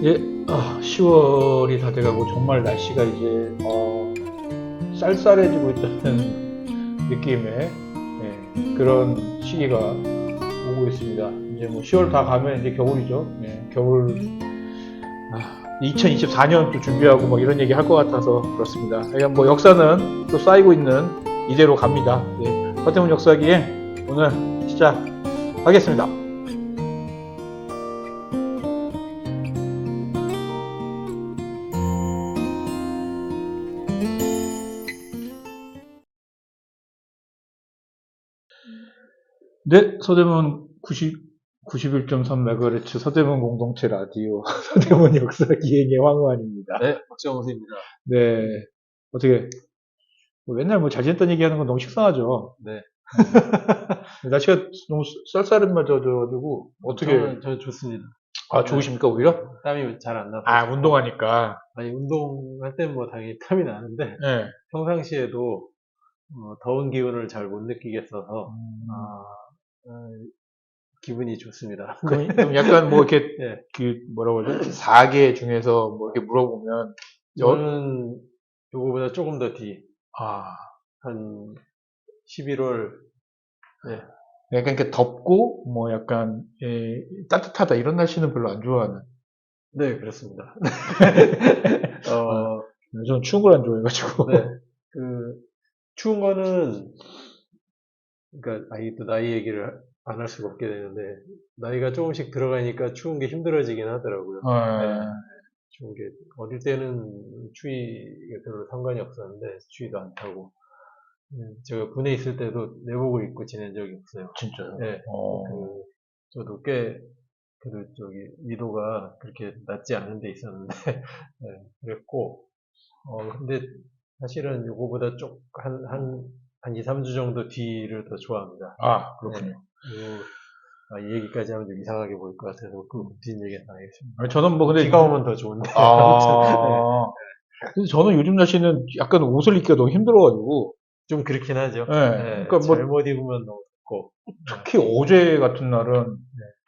예, 10월이 다 돼가고 정말 날씨가 이제 쌀쌀해지고 있다는 느낌의 그런 시기가 오고 있습니다. 이제 뭐 10월 다 가면 이제 겨울이죠. 겨울 2024년 또 준비하고 뭐 이런 얘기 할 것 같아서 그렇습니다. 그냥 뭐 역사는 또 쌓이고 있는 이대로 갑니다. 서대문 역사기행 오늘 시작하겠습니다. 네, 서대문 91.3MHz 서대문 공동체 라디오 서대문 역사 기행의 황우환입니다. 네, 박정호입니다. 네, 어떻게 맨날 뭐 잘 지냈다는 얘기하는 건 너무 식상하죠. 네. 날씨가 너무 쌀쌀해져가지고 어떻게? 저는 좋습니다. 좋으십니까 오히려? 땀이 잘 안 나고. 운동하니까. 아니, 운동할 때는 뭐 당연히 땀이 나는데, 네. 평상시에도 더운 기운을 잘 못 느끼겠어서, 기분이 좋습니다. 그럼 약간 뭐 이렇게 네. 뭐라고 그러죠? 4개 중에서 뭐 이렇게 물어보면 저는 요거보다 조금 더 뒤, 한 11월, 약간 이렇게 덥고 뭐 약간 따뜻하다 이런 날씨는 별로 안 좋아하는. 네, 그렇습니다. 저는 추운 걸 안 좋아해가지고. 네. 추운 거는, 그러니까, 또 나이 얘기를 안 할 수가 없게 되는데, 나이가 조금씩 들어가니까 추운 게 힘들어지긴 하더라고요. 추운 게, 어릴 때는 추위가 별로 상관이 없었는데, 추위도 안 타고. 제가 군에 있을 때도 내복을 입고 지낸 적이 없어요. 진짜요? 네. 저도 꽤, 그래도 위도가 그렇게 낮지 않은 데 있었는데, 네, 그랬고, 근데 사실은 요거보다 한 2, 3주 정도 뒤를 더 좋아합니다. 그렇군요. 이 얘기까지 하면 좀 이상하게 보일 것 같아서 그 뒷얘기는 안 하겠습니다. 저는 뭐 근데 비가 오면 더 좋은데. 근데 저는 요즘 날씨는 약간 옷을 입기가 너무 힘들어가지고. 좀 그렇긴 하죠. 그러니까 뭐 잘못 입으면 너무 덥고. 특히 어제 같은 날은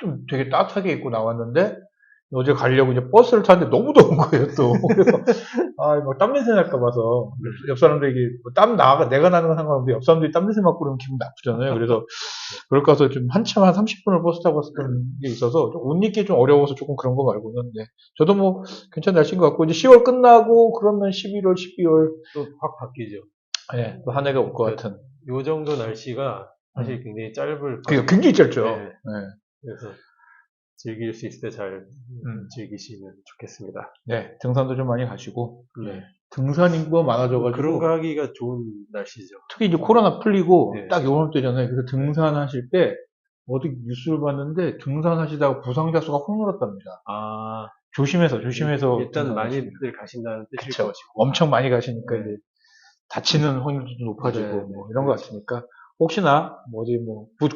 좀 되게 따뜻하게 입고 나왔는데 어제 가려고 이제 버스를 탔는데 너무 더운 거예요 또. 그래서 뭐 땀냄새 날까 봐서 옆 사람들에게 내가 나는 건 상관없는데 옆 사람들이 땀냄새 맡고 그러면 기분 나쁘잖아요. 그래서 그럴까 해서 좀 한참 한 30분을 버스 타고 왔었던 게 있어서 옷 입기 좀 어려워서 조금 그런 거 말고는 저도 뭐 괜찮은 날씨인 것 같고 이제 10월 끝나고 그러면 11월, 12월 또 확 바뀌죠. 또 한 해가 올 것 같은. 요 정도 날씨가 사실 굉장히 짧을 거예요. 굉장히 짧죠. 그래서 즐길 수 있을 때 잘 즐기시면 좋겠습니다. 네, 등산도 좀 많이 가시고. 등산 인구가 많아져가지고. 그런 거 하기가 좋은 날씨죠. 특히 이제 코로나 풀리고 딱 요맘때잖아요. 그래서 등산하실 때 어디 뉴스를 봤는데 등산하시다가 부상자 수가 확 늘었답니다. 조심해서. 일단 많이들 가신다는 뜻일 것이고. 엄청 많이 가시니까 이제 다치는 확률도 높아지고 뭐 이런 것 같으니까 혹시나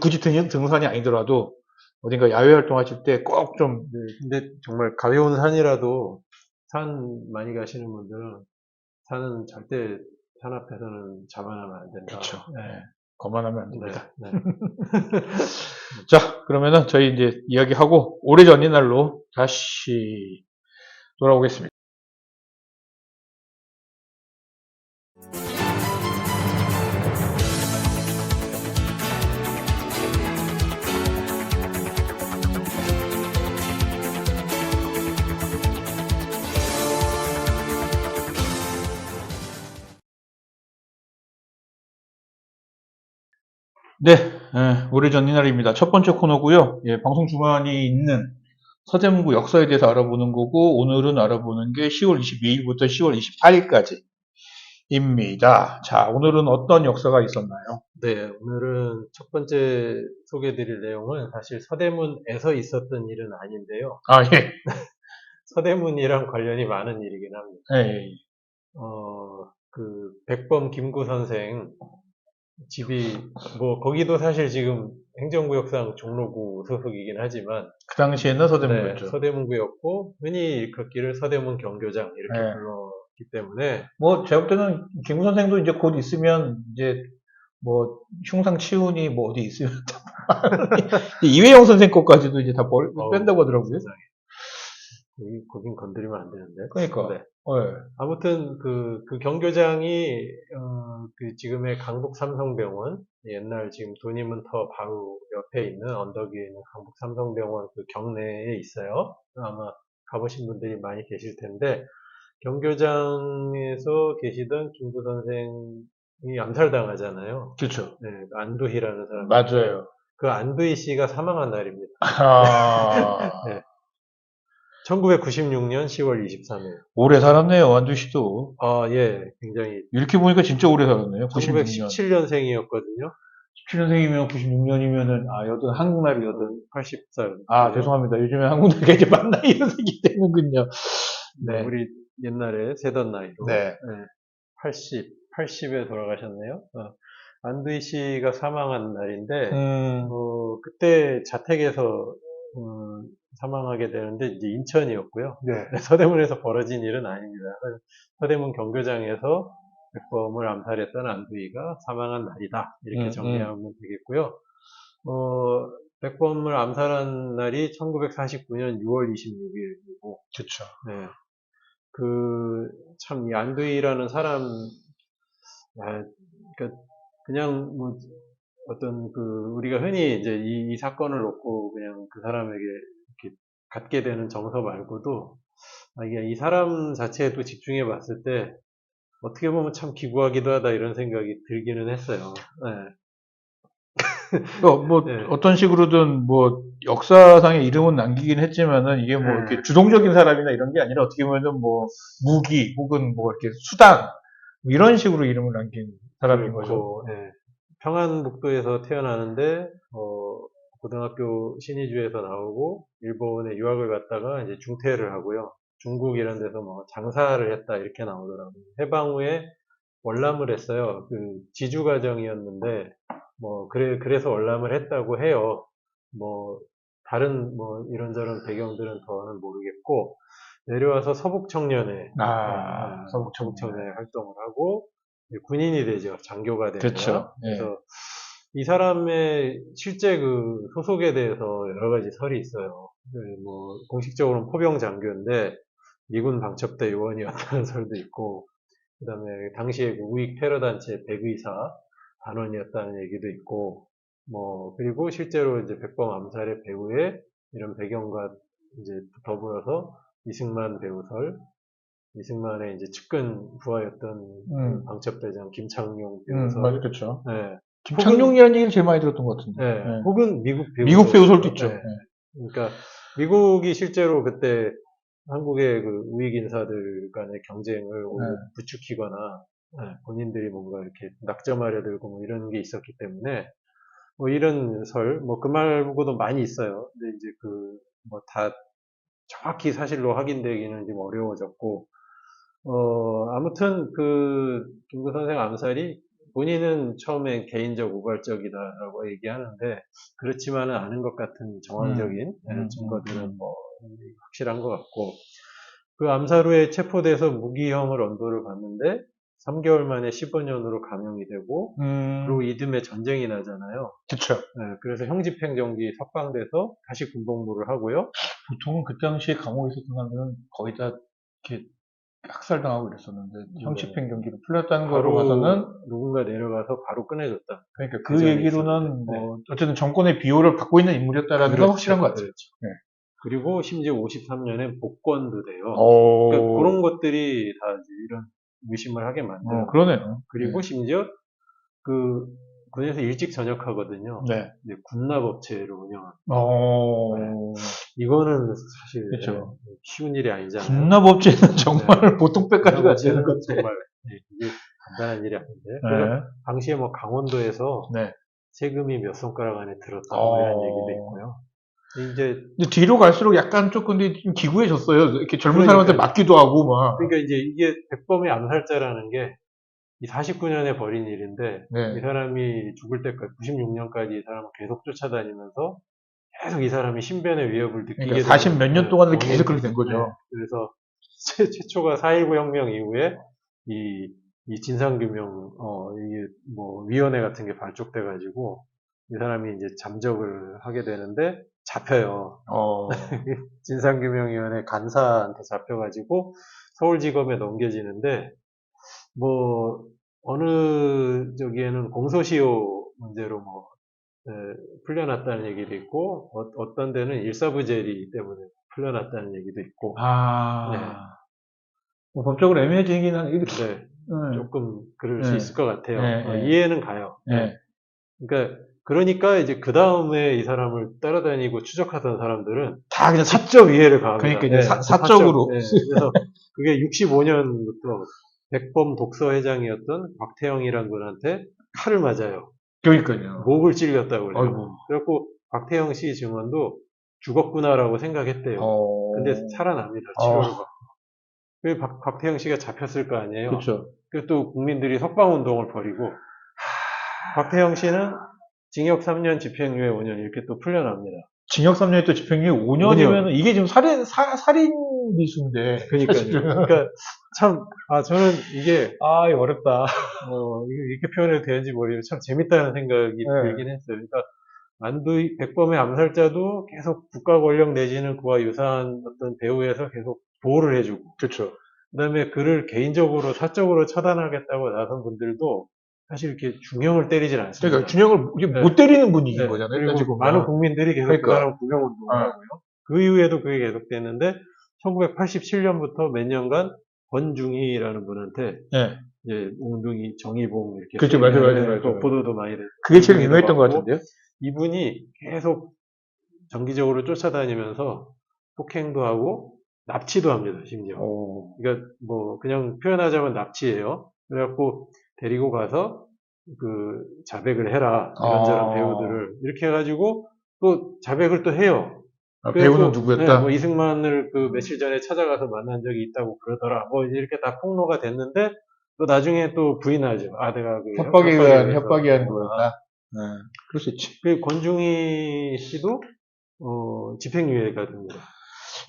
굳이 등산이 아니더라도 어딘가 야외 활동하실 때 꼭 좀. 근데 정말 가벼운 산이라도 산 많이 가시는 분들은 산은 절대 산 앞에서는 자만하면 안 된다. 그렇죠. 거만하면 안 됩니다. 자, 그러면은 저희 이제 이야기하고 오래전 옛날로 다시 돌아오겠습니다. 네, 오래전 옛날입니다. 첫 번째 코너고요. 방송 주간이 있는 서대문구 역사에 대해서 알아보는 거고 오늘은 알아보는 게 10월 22일부터 10월 28일까지입니다. 자, 오늘은 어떤 역사가 있었나요? 네, 오늘은 첫 번째 소개해드릴 내용은 사실 서대문에서 있었던 일은 아닌데요. 예. 서대문이랑 관련이 많은 일이긴 합니다. 백범 김구 선생 집이 거기도 사실 지금 행정구역상 종로구 소속이긴 하지만 그 당시에는 서대문구였죠. 서대문구였고 흔히 일컫기를 서대문 경교장 이렇게 불렀기 때문에 제가 볼 때는 김구 선생도 이제 곧 있으면 이제 흉상 치훈이 어디 있으면 이회영 선생 것까지도 이제 다 뺀다고 하더라고요. 거긴 건드리면 안 되는데. 그러니까. 네. 네. 아무튼 그 경교장이 그 지금의 강북 삼성병원, 옛날 지금 돈이문터 바로 옆에 있는 언덕 위에 있는 강북 삼성병원 그 경내에 있어요. 아마 가보신 분들이 많이 계실 텐데, 경교장에서 계시던 김구 선생이 암살당하잖아요. 그렇죠. 네, 안두희라는 사람. 맞아요. 그 안두희 씨가 사망한 날입니다. 아, 네. 1996년 10월 23일. 오래 살았네요, 완두 씨도. 아, 예, 굉장히. 이렇게 보니까 진짜 오래 살았네요, 96년. 1917년생이었거든요. 17년생이면 96년이면은, 여든, 한국 나이 여든. 80살. 죄송합니다. 요즘에 한국 나이가 이제 만 나이 연생이 되는군요. 네, 네. 우리 옛날에 세던 나이로. 네. 80에 돌아가셨네요. 안두희 씨가 사망한 날인데, 음, 그때 자택에서 사망하게 되는데 이제 인천이었고요. 네. 서대문에서 벌어진 일은 아닙니다. 서대문 경교장에서 백범을 암살했던 안두희가 사망한 날이다. 이렇게 정리하면 되겠고요. 백범을 암살한 날이 1949년 6월 26일이고, 그쵸. 네. 참, 이 안두희라는 사람, 그냥 뭐, 우리가 흔히 이제 이 사건을 놓고 그냥 그 사람에게 이렇게 갖게 되는 정서 말고도, 이게 이 사람 자체에 또 집중해 봤을 때, 어떻게 보면 참 기구하기도 하다 이런 생각이 들기는 했어요. 네. 네. 어떤 식으로든 역사상의 이름은 남기긴 했지만은 이게 이렇게 주동적인 사람이나 이런 게 아니라 어떻게 보면은 무기 혹은 이렇게 수단 이런 식으로 이름을 남긴 사람인 거죠. 네. 평안북도에서 태어나는데 고등학교 신의주에서 나오고 일본에 유학을 갔다가 이제 중퇴를 하고요. 중국 이런 데서 장사를 했다 이렇게 나오더라고요. 해방 후에 월남을 했어요. 지주 가정이었는데 그래서 월남을 했다고 해요. 다른 이런저런 배경들은 더는 모르겠고 내려와서 서북청년회 서북청년회 활동을 하고 군인이 되죠. 장교가 되고요. 그렇죠. 그래서 이 사람의 실제 소속에 대해서 여러 가지 설이 있어요. 공식적으로는 포병 장교인데 미군 방첩대 요원이었다는 설도 있고, 그 다음에 당시에 우익 테러 단체 백의사 단원이었다는 얘기도 있고, 그리고 실제로 이제 백범 암살의 배후에 이런 배경과 이제 더불어서 이승만 배우설, 이승만의 이제 측근 부하였던 방첩대장 김창룡 배우설. 맞아, 그렇죠. 네. 김창룡이라는 얘기를 제일 많이 들었던 것 같은데. 네. 혹은 미국 배우설도 있죠. 네. 그러니까 미국이 실제로 그때 한국의 우익 인사들 간의 경쟁을 오히려 부추기거나 본인들이 뭔가 이렇게 낙점하려 들고 이런 게 있었기 때문에 이런 설, 그 말고도 많이 있어요. 근데 이제 다 정확히 사실로 확인되기는 좀 어려워졌고, 아무튼 김구 선생 암살이 본인은 처음에 개인적 우발적이다라고 얘기하는데 그렇지만은 않은 것 같은 정황적인 증거들은 확실한 것 같고 그 암살 후에 체포돼서 무기형을 언도를 받는데 3개월 만에 15년으로 감형이 되고 그리고 이듬해 전쟁이 나잖아요. 그렇죠. 네, 그래서 형집행정지 석방돼서 다시 군복무를 하고요. 보통은 그 당시에 감옥에 있었던 사람들은 거의 다 이렇게 학살당하고 이랬었는데 형집행정지로 풀렸다는 거로 봐서는 누군가 내려가서 바로 꺼내줬다. 그러니까 그 얘기로는 어쨌든 정권의 비호를 받고 있는 인물이었다라는 건 확실한 것 같아요. 그렇죠. 네. 그리고 심지어 53년에 복권도 돼요. 그러니까 그런 것들이 다 이런 의심을 하게 만들어요. 그러네요. 그리고 심지어 군에서 일찍 전역하거든요. 네. 군납업체를 운영하는. 이거는 사실 그렇죠. 쉬운 일이 아니잖아요. 군납업체는 정말 보통 빼까지가 안 되는 것 같아요. 정말 이게 간단한 일이 아닌데. 그래서 당시에 강원도에서 세금이 몇 손가락 안에 들었다 이런 얘기도 있고요. 근데 뒤로 갈수록 약간 조금 좀 기구해졌어요. 이렇게 젊은 사람한테 맞기도 하고 막. 그러니까 이제 이게 백범의 암살자라는 게 이 49년에 벌인 일인데 이 사람이 죽을 때까지 96년까지 이 사람을 계속 쫓아다니면서 계속 이 사람이 신변의 위협을 느끼게 되는 40 몇 년 동안 계속 그렇게 된 거죠. 그래서 최초가 4.19 혁명 이후에 이 진상규명 위원회 같은 게 발족돼 가지고 이 사람이 이제 잠적을 하게 되는데 잡혀요. 어, 진상규명위원회 간사한테 잡혀가지고 서울지검에 넘겨지는데, 뭐, 어느 저기에는 공소시효 문제로 뭐, 에, 풀려났다는 얘기도 있고, 어떤 데는 일사부재리 때문에 풀려났다는 얘기도 있고, 네, 뭐 법적으로 애매해지긴 한, 이게, 네, 조금 그럴 수 네, 있을 것 같아요. 네, 이해는 가요. 네. 그러니까 이제 그 다음에 이 사람을 따라다니고 추적하던 사람들은 다 그냥 직접 이해를 가합니다. 그러니까 이제 네, 사적으로. 그래서 그게 65년부터 백범 독서 회장이었던 곽태영이라는 분한테 칼을 맞아요. 그러니까요. 목을 찔렸다고 그래요. 아이고. 그래갖고 곽태영 씨 증언도 죽었구나라고 생각했대요. 근데 살아납니다. 치료를 받고. 그 곽태영 씨가 잡혔을 거 아니에요. 그렇죠. 그리고 또 국민들이 석방운동을 벌이고 곽태영 씨는 징역 3년, 집행유예 5년 이렇게 또 풀려납니다. 징역 3년에 또 집행유예 5년이면 이게 지금 살인 미수인데. 그러니까 참 저는 이게 어렵다. 이렇게 표현해도 되는지 모르겠는데 참 재밌다는 생각이 들긴 했어요. 그러니까 백범의 암살자도 계속 국가 권력 내지는 그와 유사한 어떤 배후에서 계속 보호를 해주고, 그렇죠. 그다음에 그를 개인적으로 사적으로 처단하겠다고 나선 분들도 사실 이렇게 중형을 때리질 않습니다. 그러니까 중형을 못 때리는 분위기인 네. 거잖아요. 그리고 지금 많은 국민들이 계속 그 사람 구명운동을 하고요. 그 이후에도 그게 계속됐는데 1987년부터 몇 년간 권중희라는 분한테 이제 몽둥이 정의봉 이렇게 그렇죠. 맞아요. 보도도 많이 됐고 그게 제일 유명했던 것 같은데요. 이분이 계속 정기적으로 쫓아다니면서 폭행도 하고 납치도 합니다. 심지어. 그러니까 뭐 그냥 표현하자면 납치예요. 그래갖고 데리고 가서 그 자백을 해라 이런저런 배우들을 이렇게 해가지고 또 자백을 또 해요. 배우는 누구였다? 네, 뭐 이승만을 그 며칠 전에 찾아가서 만난 적이 있다고 그러더라. 뭐 이렇게 다 폭로가 됐는데 또 나중에 또 부인하죠. 내가 그 협박에 의한 거였다. 그럴 수 있지. 그 권중희 씨도 집행유예가 됩니다.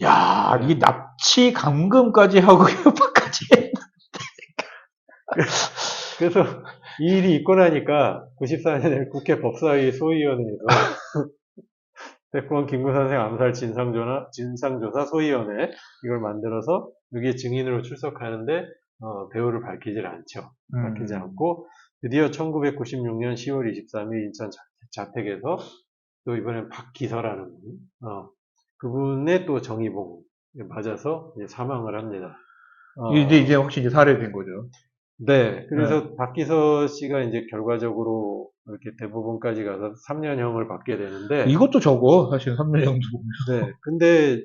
야, 이게 납치 감금까지 하고 협박까지 해. 그래서 이 일이 있고 나니까 94년에 국회 법사위 소위원회에서 백범 김구 선생 암살 진상조사 소위원회 이걸 만들어서 여기에 증인으로 출석하는데 배우를 밝히질 않죠. 밝히지 않고 드디어 1996년 10월 23일 인천 자택에서 또 이번엔 박기서라는 분, 그분의 또 정의봉 맞아서 이제 사망을 합니다. 이제 혹시 이제 살해된 거죠. 네, 그래서 박기서 씨가 이제 결과적으로 이렇게 대법원까지 가서 3년형을 받게 되는데 이것도 적어 사실 3년형도. 네, 근데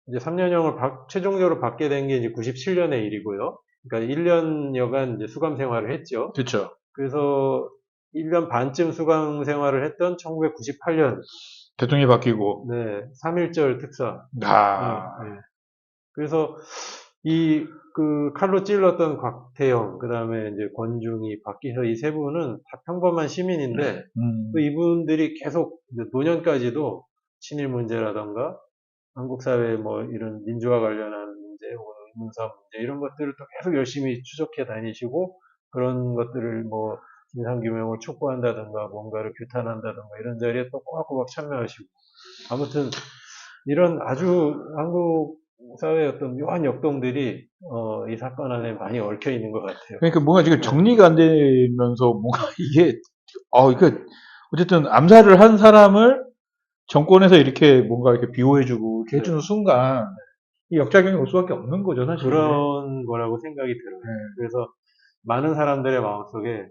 이제 3년형을 최종적으로 받게 된 게 이제 97년의 일이고요. 그러니까 1년여간 이제 수감 생활을 했죠. 그렇죠. 그래서 1년 반쯤 수감 생활을 했던 1998년 대통령이 바뀌고. 네, 3.1절 특사. 네. 그래서 그 칼로 찔렀던 곽태영, 그 다음에 이제 권중희, 박기서 이 세 분은 다 평범한 시민인데, 또 이분들이 계속 노년까지도 친일 문제라던가, 한국 사회 뭐 이런 민주화 관련한 문제, 문사 문제, 이런 것들을 또 계속 열심히 추적해 다니시고, 그런 것들을 뭐, 진상규명을 촉구한다던가, 뭔가를 규탄한다던가, 이런 자리에 또 꼬박꼬박 참여하시고, 아무튼, 이런 아주 한국 사회의 어떤 묘한 역동들이 이 사건 안에 많이 얽혀 있는 것 같아요. 그러니까 뭔가 지금 정리가 안 되면서 뭔가 이게 어쨌든 암살을 한 사람을 정권에서 이렇게 뭔가 이렇게 비호해주고 이렇게 해주는 순간 이 역작용이 올 수밖에 없는 거죠, 사실. 그런 거라고 생각이 들어요. 그래서 많은 사람들의 마음속에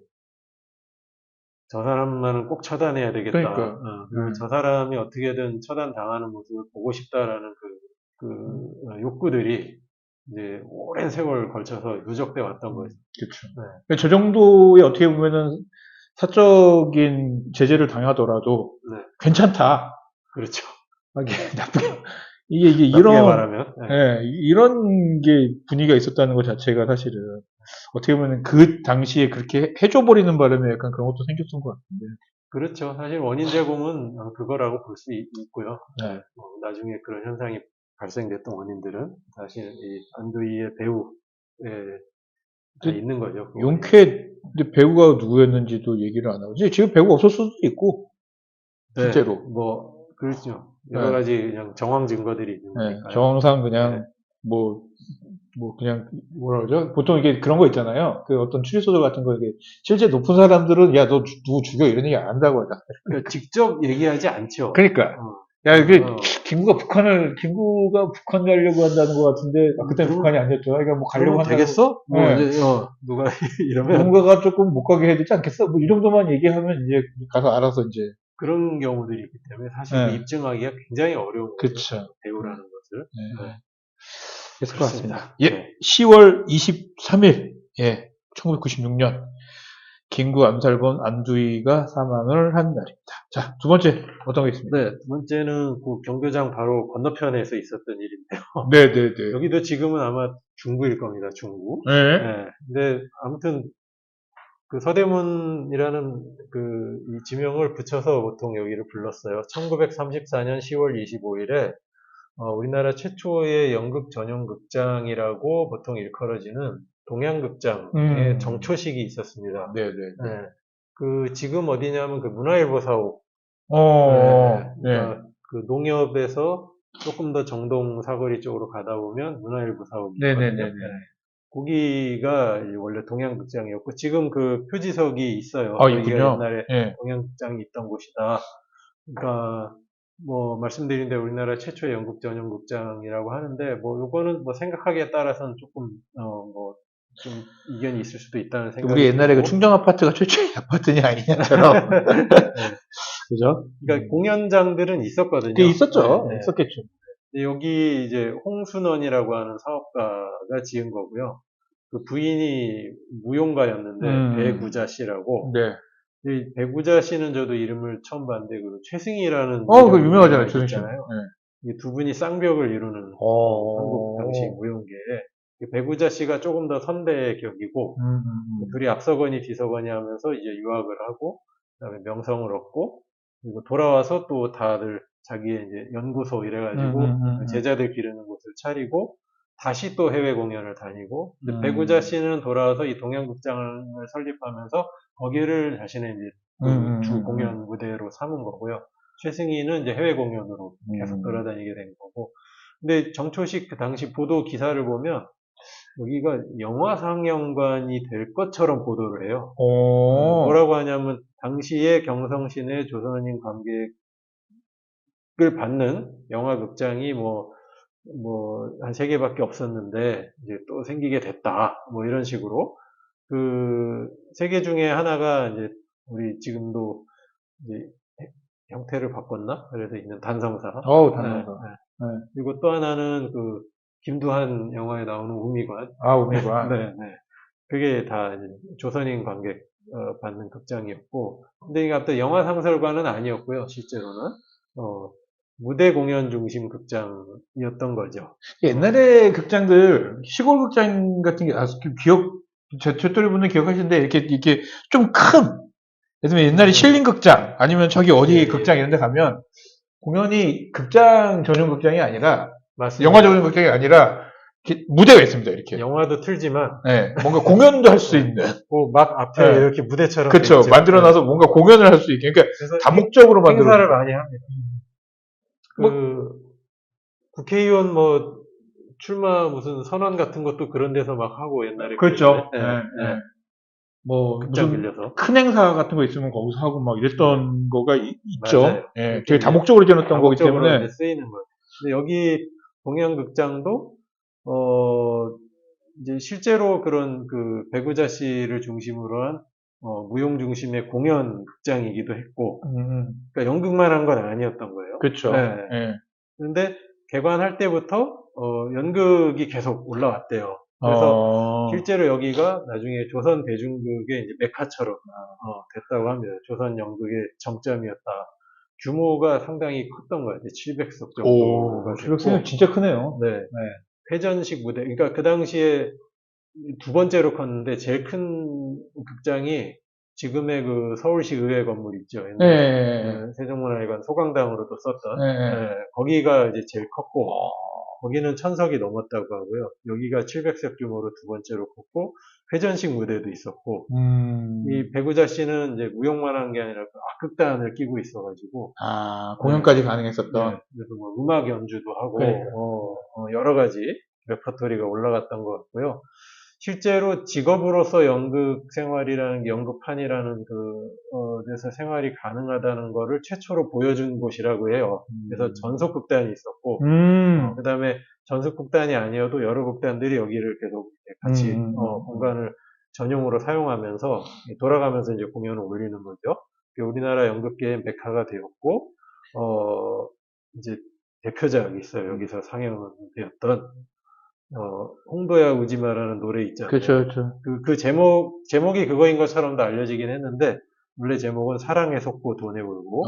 저 사람만은 꼭 처단해야 되겠다. 그러니까. 그리고 저 사람이 어떻게든 처단당하는 모습을 보고 싶다라는 그 욕구들이 이제 오랜 세월 걸쳐서 누적돼 왔던 거죠. 그렇죠. 저 정도의 어떻게 보면은 사적인 제재를 당하더라도 괜찮다. 그렇죠. 이게 이런 말하면 이런 게 분위기가 있었다는 것 자체가 사실은 어떻게 보면 그 당시에 그렇게 해줘 버리는 바람에 약간 그런 것도 생겼던 것 같은데. 그렇죠. 사실 원인 제공은 그거라고 볼 수 있고요. 나중에 그런 현상이 발생됐던 원인들은 사실 이 안두희의 배우에 다 있는 거죠. 용쾌 배우가 누구였는지도 얘기를 안 하고 지금 배우가 없을 수도 있고. 실제로. 뭐, 그렇죠. 여러 가지 그냥 정황 증거들이 있는 거니까요. 정황상 그냥, 그냥, 뭐라 그러죠? 보통 이게 그런 거 있잖아요. 그 어떤 추리소설 같은 거, 이게, 실제 높은 사람들은, 야, 너 누구 죽여? 이런 얘기 안 한다고 하잖아. 그러니까 직접 얘기하지 않죠. 그러니까. 야, 이게, 김구가 북한 가려고 한다는 것 같은데, 그때는 북한이 아니었죠. 그러니까 뭐 가려고 한다고. 되겠어? 뭐, 네. 이제, 누가 이러면. 누군가가 조금 못 가게 해야 되지 않겠어? 뭐 이 정도만 얘기하면 이제 가서 알아서 이제. 그런 경우들이 있기 때문에 사실 그 입증하기가 굉장히 어려운 거죠. 그쵸. 배우라는 것을. 그랬을 것 같습니다. 예, 예, 10월 23일, 1996년, 김구 암살범 안두희가 사망을 한 날입니다. 자, 두 번째, 어떤 게 있습니까? 네, 두 번째는 그 경교장 바로 건너편에서 있었던 일인데요. 네네네. 여기도 지금은 아마 중구일 겁니다, 중구. 네. 근데 아무튼 그 서대문이라는 이 지명을 붙여서 보통 여기를 불렀어요. 1934년 10월 25일에 우리나라 최초의 연극 전용 극장이라고 보통 일컬어지는 동양극장의 정초식이 있었습니다. 네네. 그 지금 어디냐면 그 문화일보 사옥. 그러니까 그 농협에서 조금 더 정동 사거리 쪽으로 가다 보면 문화일보 사옥이거든요. 네네네. 거기가 원래 동양극장이었고 지금 그 표지석이 있어요. 아, 여기가 있군요. 옛날에 동양극장이 있던 곳이다. 그러니까 뭐 말씀드린 대로 우리나라 최초의 연극 전용 극장이라고 하는데 뭐 요거는 뭐 생각하기에 따라서는 조금 뭐 좀 이견이 있을 수도 있다는 생각이 우리 옛날에 들고. 그 충정 아파트가 최초의 아파트냐 아니냐처럼. 그죠? 그러니까 공연장들은 있었거든요. 있었죠. 있었겠죠. 여기 이제 홍순원이라고 하는 사업가가 지은 거고요. 그 부인이 무용가였는데 배구자 씨라고. 이 배구자 씨는 저도 이름을 처음 봤는데 그 최승희라는 그 유명하잖아요. 최승희 있잖아요. 이 두 분이 쌍벽을 이루는 한국 당시 무용계에 배구자 씨가 조금 더 선배 격이고 둘이 앞서거니 뒤서거니 하면서 이제 유학을 하고 그다음에 명성을 얻고 그리고 돌아와서 또 다들 자기의 이제 연구소 이래가지고 제자들 기르는 곳을 차리고 다시 또 해외 공연을 다니고 배구자 씨는 돌아와서 이 동양극장을 설립하면서 거기를 자신의 이제 주 공연 무대로 삼은 거고요. 최승희는 이제 해외 공연으로 계속 돌아다니게 된 거고. 근데 정초식 그 당시 보도 기사를 보면 여기가 영화 상영관이 될 것처럼 보도를 해요. 뭐라고 하냐면 당시에 경성시내 조선인 관객을 받는 영화 극장이 한 3개밖에 없었는데 이제 또 생기게 됐다. 뭐 이런 식으로 그 3개 중에 하나가 이제 우리 지금도 이제 형태를 바꿨나? 그래서 있는 단성사. 단성사. 그리고 또 하나는 그 김두한 영화에 나오는 우미관. 우미관. 네. 그게 다 이제 조선인 관객 받는 극장이었고, 근데 이게 아무튼 영화 상설관은 아니었고요. 실제로는 무대 공연 중심 극장이었던 거죠. 옛날에 극장들 시골 극장 같은 게 제 또래 분은 기억하시는데 이렇게 좀 큰. 예를 들면 옛날에 실린 극장 아니면 저기 어디 극장 이런 데 가면 공연이 극장 전용 극장이 아니라 맞습니다. 영화 전용 극장이 아니라 무대가 있습니다. 이렇게. 영화도 틀지만 뭔가 공연도 할 수 있는. 막 앞에 이렇게 무대처럼 그렇죠. 만들어놔서 뭔가 공연을 할 수 있게. 그러니까 다목적으로 만들어. 행사를 많이 합니다. 국회의원 출마 무슨 선언 같은 것도 그런 데서 막 하고 옛날에. 그렇죠. 극장 무슨 빌려서 큰 행사 같은 거 있으면 거기서 하고 막 이랬던 거가 있죠. 맞아요. 되게 다목적으로 지어놨던 거기 때문에. 쓰이는 거예요. 근데 여기 동양극장도 이제 실제로 그런 그 배구자 씨를 중심으로 한 무용 중심의 공연 극장이기도 했고, 그러니까 연극만 한 건 아니었던 거예요. 그렇죠. 그런데 개관할 때부터 연극이 계속 올라왔대요. 그래서 실제로 여기가 나중에 조선 대중극의 이제 메카처럼 됐다고 합니다. 조선 연극의 정점이었다. 규모가 상당히 컸던 거예요. 700석 정도가 됐고. 700석이 진짜 크네요. 회전식 무대. 그러니까 그 당시에 두 번째로 컸는데 제일 큰 극장이 지금의 그 서울시 의회 건물 있죠. 세종문화회관 소강당으로도 썼던. 거기가 이제 제일 컸고. 거기는 1000석이 넘었다고 하고요. 여기가 700석 규모로 두 번째로 컸고, 회전식 무대도 있었고, 이 배구자 씨는 이제 무용만 한 게 아니라 그 악극단을 끼고 있어가지고, 공연까지 가능했었던. 그래서 뭐 음악 연주도 하고, 그러니까. 여러 가지 레퍼토리가 올라갔던 것 같고요. 실제로 직업으로서 연극 생활이라는, 연극판이라는 데서 생활이 가능하다는 거를 최초로 보여준 곳이라고 해요. 그래서 전속극단이 있었고, 그 다음에 전속극단이 아니어도 여러 극단들이 여기를 계속 같이, 공간을 전용으로 사용하면서 돌아가면서 이제 공연을 올리는 거죠. 우리나라 연극계의 메카가 되었고, 이제 대표작이 있어요. 여기서 상영되었던, 홍도야 우지마라는 노래 있잖아요. 그렇죠. 그 제목이 그거인 것처럼도 알려지긴 했는데, 원래 제목은 사랑에 속고 돈에 울고,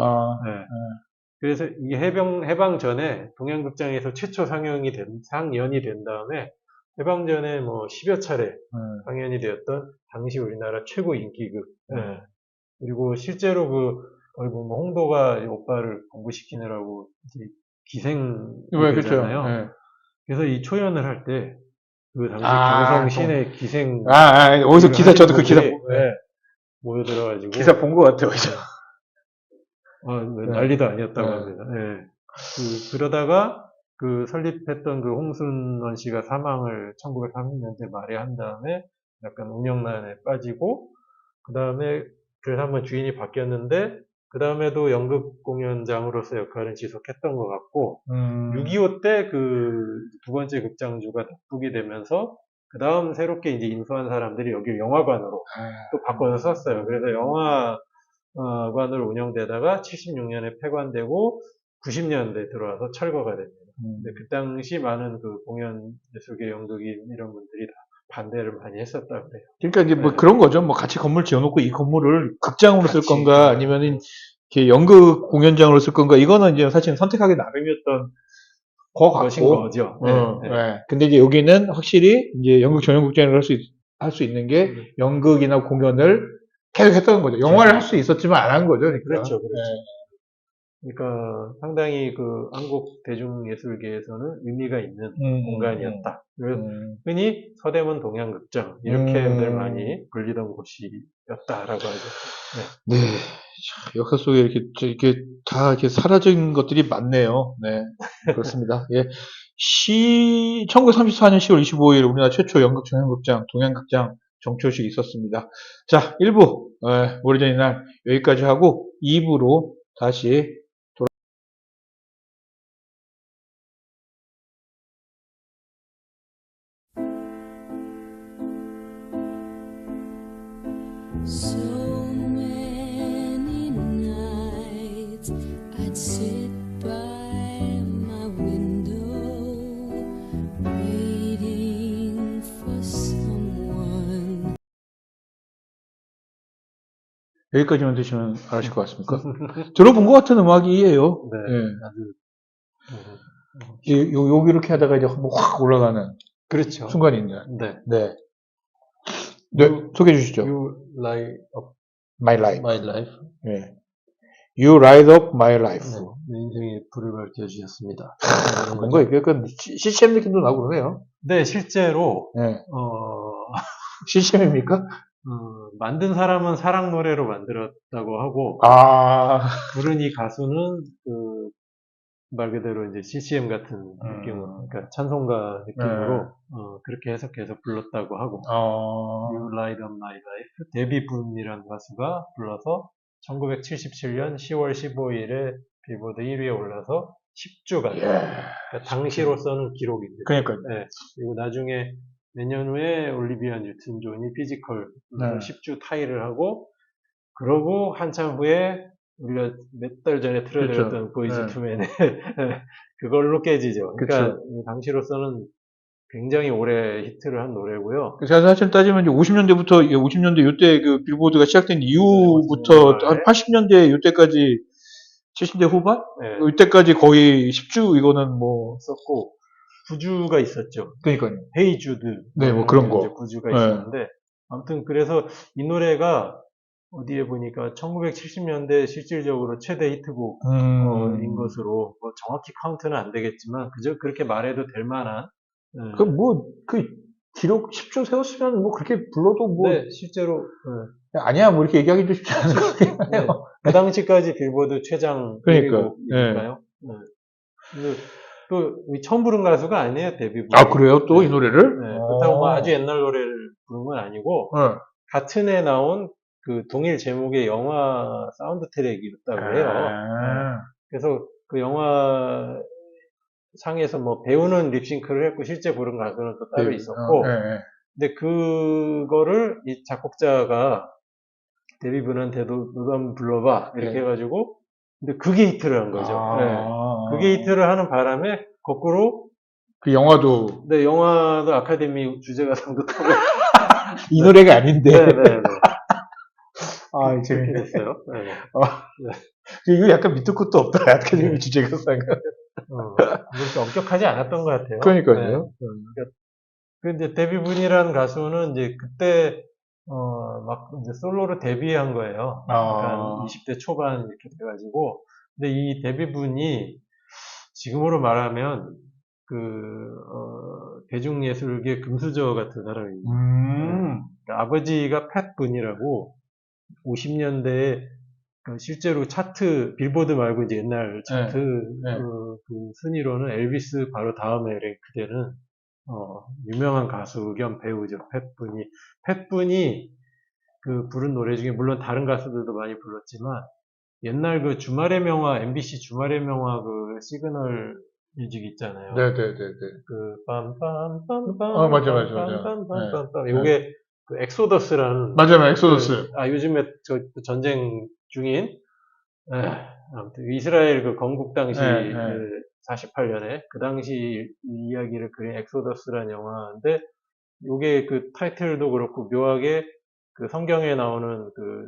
그래서 이 해방 전에 동양극장에서 최초 상연이 된 다음에, 해방 전에 뭐 10여 차례 상연이 되었던 당시 우리나라 최고 인기극. 그리고 실제로 뭐 홍도가 오빠를 공부시키느라고 기생이 되잖아요. 그래서 이 초연을 할 때, 그 당시 경성 시내 기생. 어디서 기사, 저도 그 기사 모여들어가지고. 기사 본 것 같아요, 그죠? 난리도 아니었다고 합니다. 그러다가, 설립했던 홍순원 씨가 사망을 1930년대 말에 한 다음에, 약간 운영난에 빠지고, 그 다음에, 그래서 한번 주인이 바뀌었는데, 그 다음에도 연극 공연장으로서 역할은 지속했던 것 같고, 6.25 때 두 번째 극장주가 납북이 되면서, 그 다음 새롭게 이제 인수한 사람들이 여기를 영화관으로 또 바꿔서 썼어요. 그래서 영화관으로 운영되다가 76년에 폐관되고, 90년대에 들어와서 철거가 됩니다. 근데 그 당시 많은 공연 예술계 연극인 이런 분들이 다 반대를 많이 했었다고 그래요. 그러니까 이제 뭐 그런 거죠. 뭐 같이 건물 지어놓고 이 건물을 극장으로 쓸 건가, 아니면은 이렇게 연극 공연장으로 쓸 건가, 이거는 이제 사실 선택하기 나름이었던 것인 거죠. 근데 이제 여기는 확실히 이제 연극 전용 극장을 할 수 있는 게 연극이나 공연을 계속 했던 거죠. 영화를 할 수 있었지만 안 한 거죠. 그러니까. 그렇죠. 그러니까 상당히 한국 대중예술계에서는 의미가 있는 공간이었다. 흔히 서대문 동양극장 이렇게들 많이 불리던 곳이었다라고 하죠. 네. 역사 속에 이렇게 다 이렇게 사라진 것들이 많네요. 네. 그렇습니다. 1934년 10월 25일 우리나라 최초 연극 전용극장 동양극장 정초식이 있었습니다. 자, 1부 오래전의 날 여기까지 하고 2부로 다시 So many nights I'd sit by my window waiting for someone. 여기까지만 드시면 알으실 것 같습니까? 들어본 것 같은 음악이에요. 여기 이렇게 하다가 이제 한번 확 올라가는 그렇죠. 순간이 있는. 네. 소개해 주시죠. You light up My life. my life. You light up my life. 내 인생에 불을 밝혀주셨습니다. 뭔가 약간 CCM 느낌도 나고 그러네요. 네, 실제로 CCM입니까? 만든 사람은 사랑 노래로 만들었다고 하고, 부른 이 가수는 말 그대로 이제 CCM 같은 느낌으로, 그러니까 찬송가 느낌으로 그렇게 해석해서 불렀다고 하고, You Light Up My Life, 데뷔 분이라는 가수가 불러서 1977년 10월 15일에 빌보드 1위에 올라서 10주간, 그러니까 당시로서는 기록입니다. 그러니까요. 그리고 나중에 몇 년 후에 올리비아 뉴튼 존이 피지컬 10주 타이를 하고, 그러고 한참 후에 우리가 몇 달 전에 틀어드렸던 보이즈 투맨의 그걸로 깨지죠. 그러니까 당시로서는 굉장히 오래 히트를 한 노래고요. 사실 따지면 이제 50년대 요때 빌보드가 시작된 이후부터 한 80년대 요때까지 70대 후반? 이때까지 거의 10주 이거는 뭐 썼고 9주가 있었죠. 그러니까요. 헤이 주드. 뭐 그런 거. 9주가 있었는데 아무튼 그래서 이 노래가 어디에 보니까 1970년대 실질적으로 최대 히트곡 인 것으로 뭐 정확히 카운트는 안 되겠지만 그저 그렇게 말해도 될 만한 그 기록 10초 세웠으면 뭐 그렇게 불러도 뭐 네, 실제로 아니야 뭐 이렇게 얘기하기도 쉽지 않은 것 네, 같아요. 그 당시까지 빌보드 최장 그러니까, 1위곡이니까요. 또 처음 부른 가수가 아니에요, 데뷔 아 그래요? 또 이 네. 노래를? 네, 그렇다고 뭐 아주 옛날 노래를 부른 건 아니고 네. 같은 해 나온 그 동일 제목의 영화 사운드 트랙이었다고 해요. 네. 그래서 그 영화 상에서 뭐 배우는 립싱크를 했고 실제 부른 가수는 또 따로 있었고 근데 그거를 이 작곡자가 데뷔부는 너도 한번 불러봐 이렇게 네. 해가지고 근데 그게 히트를 한 거죠. 네. 그게 히트를 하는 바람에 거꾸로 그 영화도 네, 영화도 아카데미 주제가상도 타고 이 노래가 아닌데. 네네네. 아, 그렇게 재밌네. 됐어요. 네. 이거 약간 밑도 끝도 없다. 아카데미 주제가상. 그렇게 엄격하지 않았던 것 같아요. 그러니까요. 근데 데뷔분이라는 가수는 이제 그때 막 이제 솔로로 데뷔한 거예요. 그러니까 20대 초반 이렇게 돼가지고. 근데 이 데뷔분이 지금으로 말하면 대중예술계 금수저 같은 사람입니다. 그러니까 아버지가 팻분이라고 50년대에 실제로 차트, 빌보드 말고 이제 옛날 차트 그 순위로는 엘비스 바로 다음에 랭크되는 유명한 가수 겸 배우죠. 팻분이 그 부른 노래 중에 물론 다른 가수들도 많이 불렀지만 옛날 그 주말의 명화 MBC 주말의 명화 그 시그널 뮤직 있잖아요. 네네네네. 그 빰빰빰빰 맞아. 빰빰빰빰 요게 그 엑소더스라는 맞아요, 엑소더스. 요즘에 전쟁 중인 아무튼 이스라엘 그 건국 당시 48년에 그 당시 이야기를 그린 엑소더스라는 영화인데 요게 그 타이틀도 그렇고 묘하게 그 성경에 나오는 그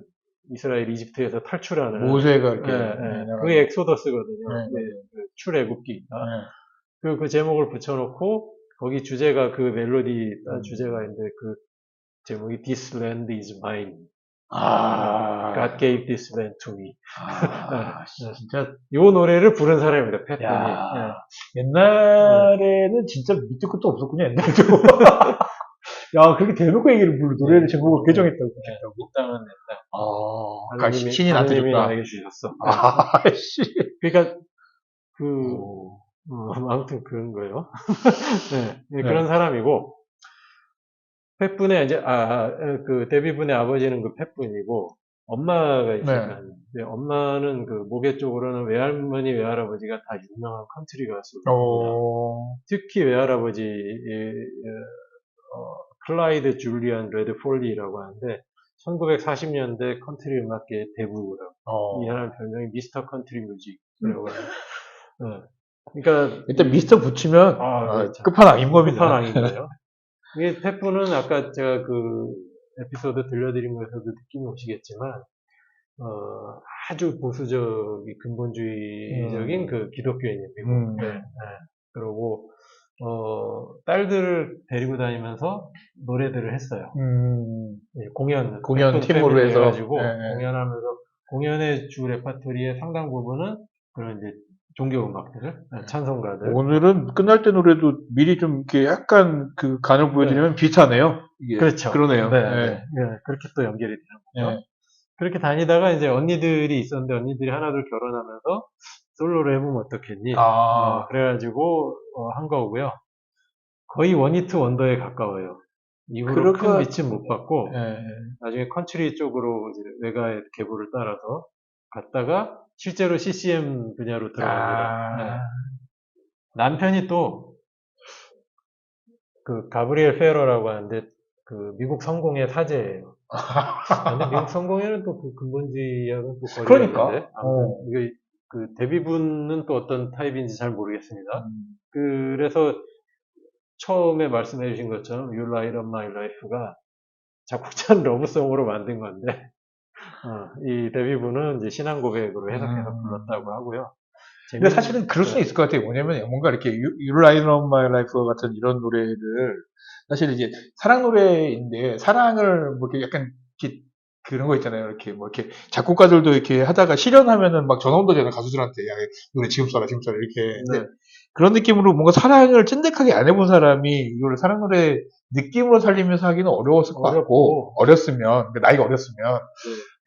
이스라엘 이집트에서 탈출하는 모세가 이렇게 그게 엑소더스거든요. 그 출애굽기가 그 제목을 붙여놓고 거기 주제가 그 멜로디 주제가 있는데 그 제목이 This Land is Mine. God gave this land to me. 진짜 요 노래를 부른 사람입니다. 팻분이. 옛날에는 진짜 밑도 끝도 없었군요. 옛날에도. 야, 그렇게 대놓고 얘기를 노래를 제목을 개정했다고. 냈다면 냈다. 그러니까 신이 나한테 하느님이 줬다. 나에게 주셨어. 씨. 그러니까 아무튼 그런 거예요. 그런 사람이고 팻분의 이제 그 데뷔분의 아버지는 그 팻분이고 엄마가 있어요. 엄마는 그 모계 쪽으로는 외할머니 외할아버지가 다 유명한 컨트리 가수입니다. 특히 외할아버지 클라이드 줄리안 레드폴리라고 하는데 1940년대 컨트리 음악계의 대부라고 이 사람 별명이 미스터 컨트리 뮤직이라고 해요. 그러니까 일단 미스터 붙이면 그렇죠. 끝판왕인 겁니다. 끝판왕인 거예요. 이게 팻분은 아까 제가 그 에피소드 들려드린 거에서도 느낌이 오시겠지만 아주 보수적인 근본주의적인 그 기독교인이고 그러고 딸들을 데리고 다니면서 노래들을 했어요. 공연 팀으로 해서 해가지고 공연하면서 공연의 주 레파토리의 상당 부분은 그런 이제 종교 음악들, 찬송가들. 오늘은 끝날 때 노래도 미리 좀 이렇게 약간 그 간을 보여드리면 비슷하네요. 이게. 그렇죠. 그러네요. 그렇게 또 연결이 되는 거죠. 그렇게 다니다가 이제 언니들이 있었는데 언니들이 하나둘 결혼하면서 솔로를 해보면 어떻겠니? 그래가지고 한 거고요. 거의 원히트 원더에 가까워요. 이후로 큰 빛은 못 받고 나중에 컨트리 쪽으로 이제 외가의 계보를 따라서 갔다가 실제로 CCM 분야로 들어갑니다. 남편이 또 그 가브리엘 페러라고 하는데 그 미국 성공의 사제예요. 근데 미국 성공에는 또 그 근본주의하고는 또 거리가 있는데 이게 그 데뷔분은 또 어떤 타입인지 잘 모르겠습니다. 그래서 처음에 말씀해 주신 것처럼 You Light Up My Life가 작곡자는 러브송으로 만든 건데 이 데뷔분은 이제 신앙 고백으로 해석해서 불렀다고 하고요. 근데 사실은 그럴 수는 있을 것 같아요. 뭐냐면 뭔가 이렇게 You Light Up My Life 같은 이런 노래들 사실 이제 사랑 노래인데 사랑을 뭐 이렇게 약간 이렇게 그런 거 있잖아요. 이렇게 뭐 이렇게 작곡가들도 이렇게 하다가 실현하면은 막 전화 온다잖아요. 가수들한테 야 노래 지금 써라 이렇게. 근데 네. 그런 느낌으로 뭔가 사랑을 찐득하게 안 해본 사람이 이걸 사랑 노래 느낌으로 살리면서 하기는 어려웠을 것 같고 어렸으면 그러니까 나이가 어렸으면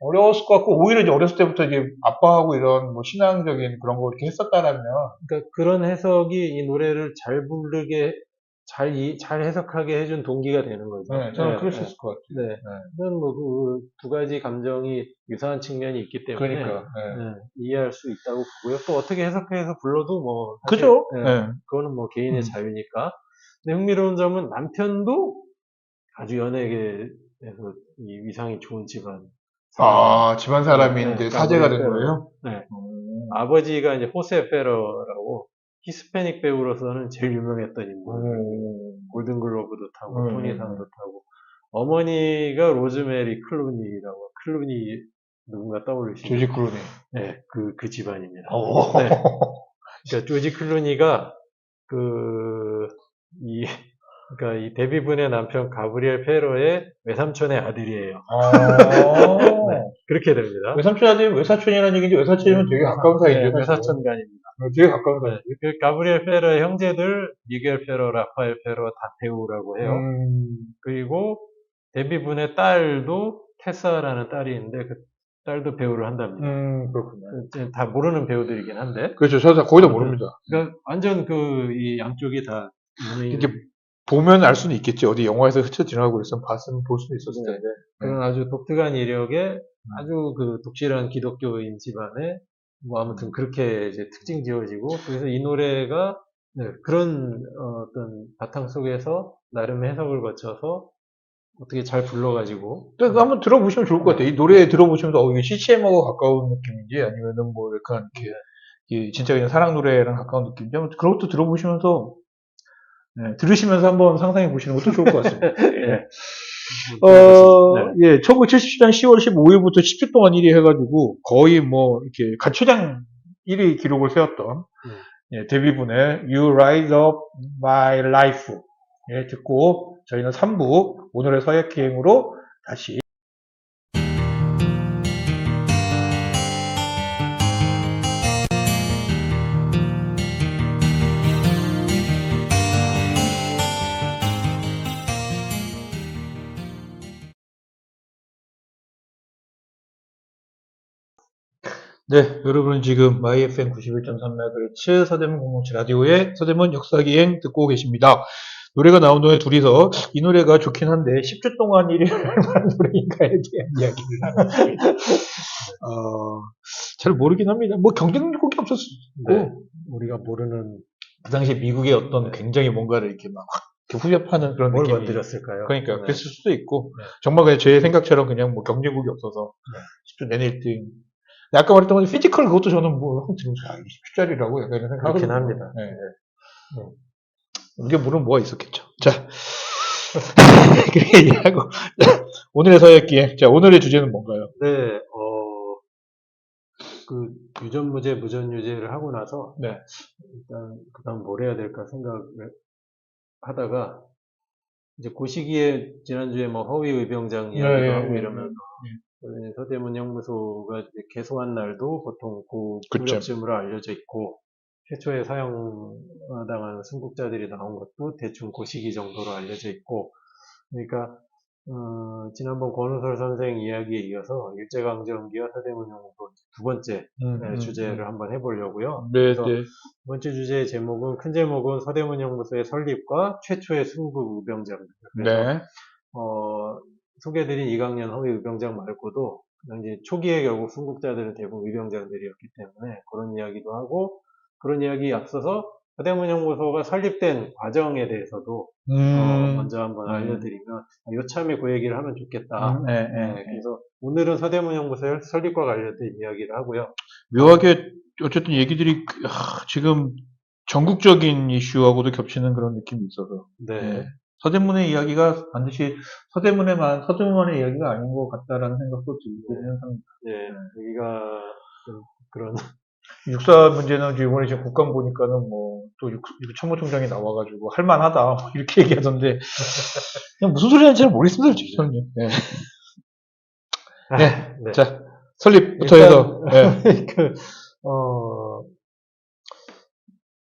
어려웠을 것 같고 오히려 이제 어렸을 때부터 이제 아빠하고 이런 뭐 신앙적인 그런 거 이렇게 했었다라면 그러니까 그런 해석이 이 노래를 잘 부르게 잘 해석하게 해준 동기가 되는 거죠. 네, 저는 그럴 수 있을 것 같아요. 네. 저는 뭐 그 두 가지 감정이 유사한 측면이 있기 때문에 그러니까. 이해할 수 있다고 보고요. 또 어떻게 해석해서 불러도 뭐 사실, 그죠? 그거는 뭐 개인의 음. 자유니까. 근데 흥미로운 점은 남편도 아주 연예계에서 이 위상이 좋은 집안. 아, 집안 사람인데 네, 사제가 된 가브리엘 거예요? 네. 아버지가 이제 호세 페러라고 히스패닉 배우로서는 제일 유명했던 인물. 골든글로브도 타고 토니상도 타고. 어머니가 로즈메리 클루니라고. 클루니 누군가 떠올리시죠? 조지 클루니. 네, 그 집안입니다. 오. 네. 그러니까 조지 클루니가 그러니까 이 데뷔분의 남편 가브리엘 페러의 외삼촌의 아들이에요. 네, 그렇게 됩니다. 외삼촌 아들이 외사촌이라는 얘기인데 외사촌이면 되게 가까운 사이인데. 네, 외사촌간입니다. 되게 가까운 사이. 그 가브리엘 페러의 형제들 미겔 페러, 라파엘 페러 다 배우라고 해요. 그리고 데뷔분의 딸도 테사라는 딸이 있는데 그 딸도 배우를 한답니다. 그렇군요. 다 모르는 배우들이긴 한데. 그렇죠. 저 거의 다 모릅니다. 그러니까 완전 이 양쪽이 다 이게 보면 알 수는 있겠지. 어디 영화에서 스쳐 지나가고 그랬으면 봤으면 볼 수도 있었을 텐데. 그런 아주 독특한 이력에 아주 그 독실한 기독교인 집안에 뭐 아무튼 그렇게 이제 특징 지어지고 그래서 이 노래가 그런 어떤 바탕 속에서 나름 해석을 거쳐서 어떻게 잘 불러가지고. 그러니까 한번 들어보시면 좋을 것 같아요. 이 노래 들어보시면서 이게 CCM하고 가까운 느낌인지 아니면은 뭐 약간 이렇게 진짜 그냥 사랑 노래랑 가까운 느낌인지 한번 그런 것도 들어보시면서 들으시면서 한번 상상해 보시는 것도 좋을 것 같습니다. 예, 1977년 10월 15일부터 10주 동안 1위 해가지고 거의 뭐 이렇게 가초장 1위 기록을 세웠던 데뷔분의 You Rise Up My Life 듣고 저희는 3부 오늘의 서예기행으로 다시 네, 여러분은 지금 YFM 91.3MHz 서대문 007 라디오의 서대문 역사기행 듣고 계십니다. 노래가 나온 동안 둘이서 이 노래가 좋긴 한데 10주 동안 1위를 할 만한 노래인가에 대한 이야기를 하는 잘 모르긴 합니다. 뭐 경쟁력이 없었고 우리가 모르는 그 당시 미국의 어떤 굉장히 뭔가를 이렇게 막 후벼파는 그런 뭘 느낌이 건드렸을까요? 그러니까 그랬을 수도 있고 정말 그냥 제 생각처럼 그냥 뭐 경쟁국이 없어서 10주 내내 1등. 아까 말했던 피지컬 그것도 저는 뭐 20주짜리라고 약간 이런 생각하거든요. 그렇긴 합니다. 이게 물론 뭐가 있었겠죠. 자, 그렇게 얘기하고 오늘의 서예기행. 자, 오늘의 주제는 뭔가요? 네, 그 유전무죄, 무전유죄를 하고 나서 일단 그다음 뭘 해야 될까 생각을 하다가 이제 그 시기에 지난주에 뭐 허위 의병장 이야기도 하고 이러면서 서대문 형무소가 이제 개소한 날도 보통 그 무력심으로 알려져 있고 최초에 사형당한 순국자들이 나온 것도 대충 그 시기 정도로 알려져 있고 그러니까 지난번 권우설 선생 이야기에 이어서 일제강점기와 서대문 형무소 두 번째 주제를 한번 해보려고요. 그래서 두 번째 주제의 제목은 큰 제목은 서대문 형무소의 설립과 최초의 순국 의병장들. 그래서 소개드린 이강년 허위 의병장 말고도 이제 초기에 결국 순국자들은 대부분 의병장들이었기 때문에 그런 이야기도 하고 그런 이야기 앞서서 서대문 형무소가 설립된 과정에 대해서도 먼저 한번 알려드리면 요참에 그 얘기를 하면 좋겠다. 그래서 오늘은 서대문 형무소의 설립과 관련된 이야기를 하고요. 묘하게 어쨌든 얘기들이 지금 전국적인 이슈하고도 겹치는 그런 느낌이 있어서 서대문의 이야기가 반드시 서대문만의 이야기가 아닌 것 같다라는 생각도 들기는 합니다. 여기가 좀 그런 육사 문제는 이번에 지금 국감 보니까는 뭐 또 참모총장이 나와가지고 할만하다 이렇게 얘기하던데 그냥 무슨 소리 하는지 잘 모르겠습니다, 저는. 네. 네. 자, 설립부터 해서. 네. 그,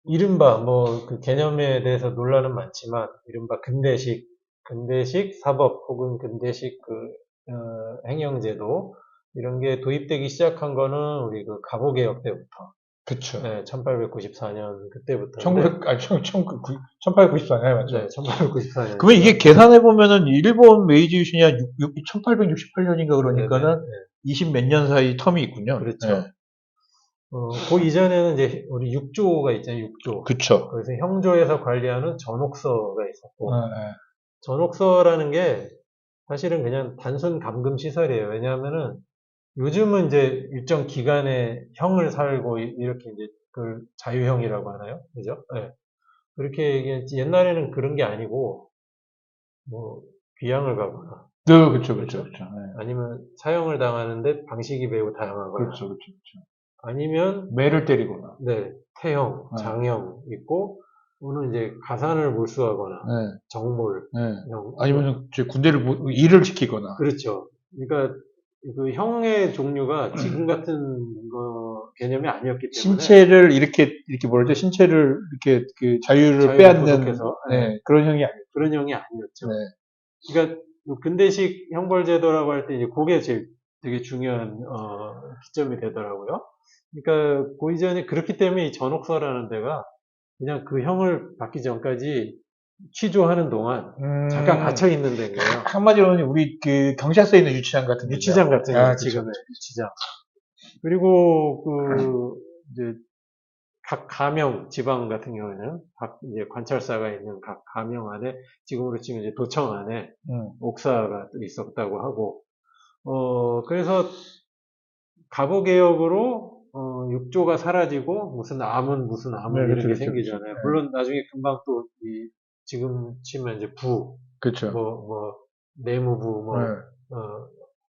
이른바 뭐 그 개념에 대해서 논란은 많지만 이른바 근대식 사법 혹은 근대식 행정제도 이런 게 도입되기 시작한 거는 우리 그 갑오개혁 때부터 그쵸. 네, 1894년 그때부터 1894년, 맞죠? 네, 1894년. 그러면 이게 계산해보면은 일본 메이지 유신이 한 1868년인가 그러니까는 네네, 20 몇 년 사이 텀이 있군요. 그렇죠. 네. 그 이전에는 이제 우리 육조가 있잖아요, 육조. 그쵸. 그래서 형조에서 관리하는 전옥서가 있었고, 네. 전옥서라는 게 사실은 그냥 단순 감금 시설이에요. 왜냐하면은 요즘은 이제 일정 기간의 형을 살고 이렇게 이제 그걸 자유형이라고 하나요? 그죠? 네. 그렇게 얘기했지. 옛날에는 그런 게 아니고, 뭐, 귀양을 가거나, 그쵸. 네. 아니면 사형을 당하는데 방식이 매우 다양하거나, 그렇죠. 아니면 매를 때리거나. 네, 태형, 네. 장형 있고, 또는 이제 가산을 몰수하거나, 네. 정몰, 네. 형, 아니면 군대를 일을 시키거나. 그렇죠. 그러니까 그 형의 종류가 지금 같은 개념이 아니었기 때문에 신체를 이렇게 뭐라죠? 신체를 이렇게 그 자유를 빼앗는 구속해서, 네, 그런 형이 아니에요. 그런 형이 아니었죠. 네. 그러니까 그 근대식 형벌제도라고 할 때 이제 그게 제일 되게 중요한 기점이 되더라고요. 그러니까 그 이전에 그렇기 때문에 이 전옥서라는 데가 그냥 그 형을 받기 전까지 취조하는 동안 잠깐 갇혀 있는 데인 거예요. 한마디로는 우리 그 경찰서에 있는 유치장 같은 유치장 같은 거, 그쵸. 지금의 유치장. 그리고 이제 각 가명 지방 같은 경우에는 각 이제 관찰사가 있는 각 가명 안에 지금으로 치면 이제 도청 안에 옥사가 있었다고 하고 그래서 갑오개혁으로 육조가 사라지고 무슨 암은 네, 이런 게 그쵸. 생기잖아요. 네. 물론 나중에 금방 또 지금 치면 이제 그렇죠. 내무부 네.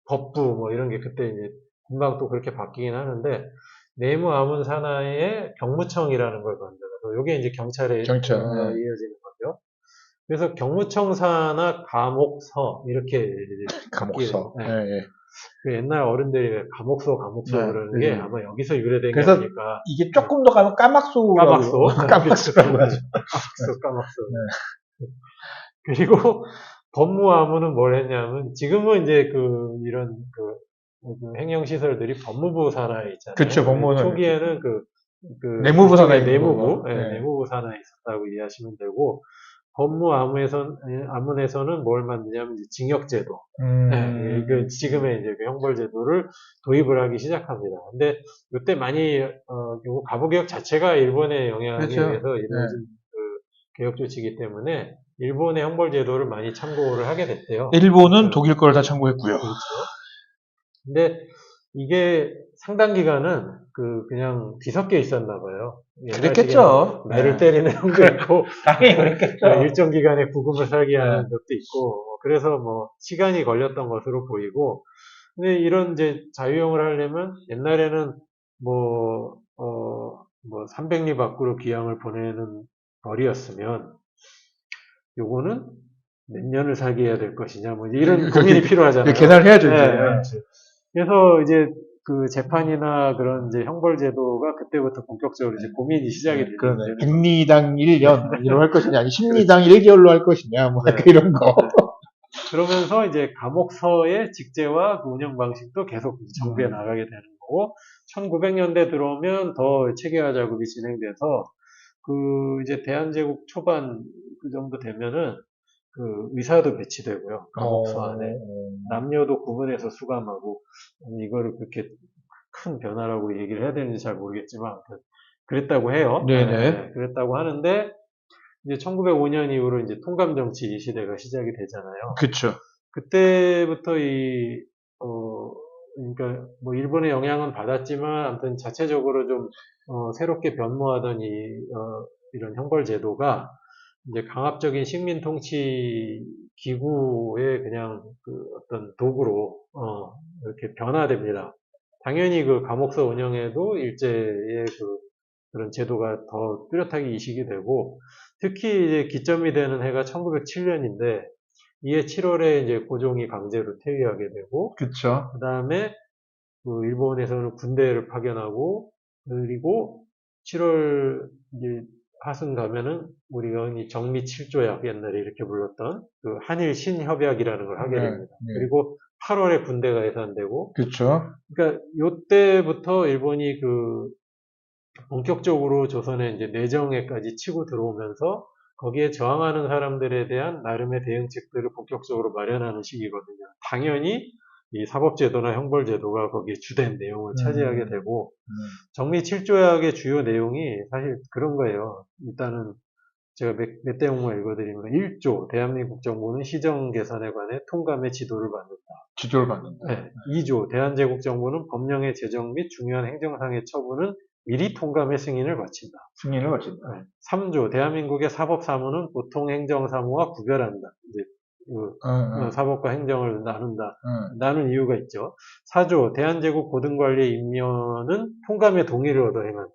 법부 뭐 이런 게 그때 이제 금방 또 그렇게 바뀌긴 하는데 내무 암은 산하에 경무청이라는 걸 만들어서 이게 이제 경찰에 경찰. 이어지는 거죠. 그래서 경무청 산하 감옥서 이렇게 감옥서. 네. 네. 그 옛날 어른들이 왜 감옥소 네. 그러는 게 아마 여기서 유래된 게 그래서 아닐까. 이게 조금 더 가면 까막소라고 까막소라고 하죠. 까막소. 그리고 법무아무는 뭘 했냐면 지금은 이제 이런 행정 시설들이 법무부 산하에 있잖아요. 그쵸, 법무부 산하에 초기에는 내무부 산하에 내무부, 있는 거고. 내무부 산하에 있었다고 이해하시면 되고 법무아무에서는 뭘 만드냐면 이제 징역제도. 지금의 이제 그 형벌제도를 도입을 하기 시작합니다. 근데 이때 많이 결국 갑오개혁 자체가 일본의 영향에 그렇죠. 의해서 이루어진 개혁 조치이기 때문에 일본의 형벌제도를 많이 참고를 하게 됐대요. 일본은 독일 걸 다 참고했고요. 그렇죠. 근데 이게 상당 기간은 그냥 뒤섞여 있었나 봐요. 그랬겠죠. 매를 때리는 형도 있고, 당연히 그랬겠죠. 일정 기간의 부금을 살게 하는 것도 있고, 그래서 뭐 시간이 걸렸던 것으로 보이고, 근데 이런 이제 자유형을 하려면 옛날에는 300리 밖으로 귀양을 보내는 벌이었으면, 요거는 몇 년을 살게 해야 될 것이냐, 뭐 이런 고민이 필요하잖아요. 계산을 해야죠, 이제. 그래서 이제 재판이나 그런 이제 형벌제도가 그때부터 본격적으로 이제 고민이 시작이 되는 거예요. 100리당 1년으로 할 것이냐, 아니 10리당 1개월로 할 것이냐, 뭐 이런 거. 그러면서 이제 감옥서의 직제와 운영 방식도 계속 정비해 나가게 되는 거고, 1900년대 들어오면 더 체계화 작업이 진행돼서 이제 대한제국 초반 그 정도 되면은 의사도 배치되고요. 감옥서 안에 남녀도 구분해서 수감하고 이거를 그렇게 큰 변화라고 얘기를 해야 되는지 잘 모르겠지만 그랬다고 해요. 네네. 그랬다고 하는데 이제 1905년 이후로 이제 통감 정치 시대가 시작이 되잖아요. 그렇죠. 그때부터 그러니까 뭐 일본의 영향은 받았지만 아무튼 자체적으로 좀 새롭게 변모하던 이런 형벌 제도가 이제 강압적인 식민 통치 기구의 그냥 어떤 도구로 이렇게 변화됩니다. 당연히 감옥서 운영에도 일제의 그런 제도가 더 뚜렷하게 이식이 되고 특히 이제 기점이 되는 해가 1907년인데 이해 7월에 이제 고종이 강제로 퇴위하게 되고, 그쵸. 그 다음에 그 일본에서는 군대를 파견하고, 그리고 7월 이제 하순 가면은 우리가 흔히 정미 7조약 옛날에 이렇게 불렀던 그 한일 신협약이라는 걸 하게 네, 됩니다. 네. 그리고 8월에 군대가 해산되고, 그쵸. 그러니까 요때부터 일본이 그 본격적으로 조선에 이제 내정에까지 치고 들어오면서 거기에 저항하는 사람들에 대한 나름의 대응책들을 본격적으로 마련하는 시기거든요. 당연히 이 사법제도나 형벌제도가 거기에 주된 내용을 차지하게 되고, 정미 7조약의 주요 내용이 사실 그런 거예요. 일단은 제가 몇 대목만 읽어드리면 1조 대한민국 정부는 시정 개선에 관해 통감의 지도를 만든다. 지도를 받는다. 네. 2조 대한제국 정부는 법령의 제정 및 중요한 행정상의 처분은 미리 통감의 승인을 거친다. 승인을 거친다. 3조 대한민국의 사법사무는 보통 행정사무와 구별한다. 이제 사법과 행정을 나눈다. 나눈 이유가 있죠. 4조 대한제국 고등관리의 임명은 통감의 동의를 얻어 행한다.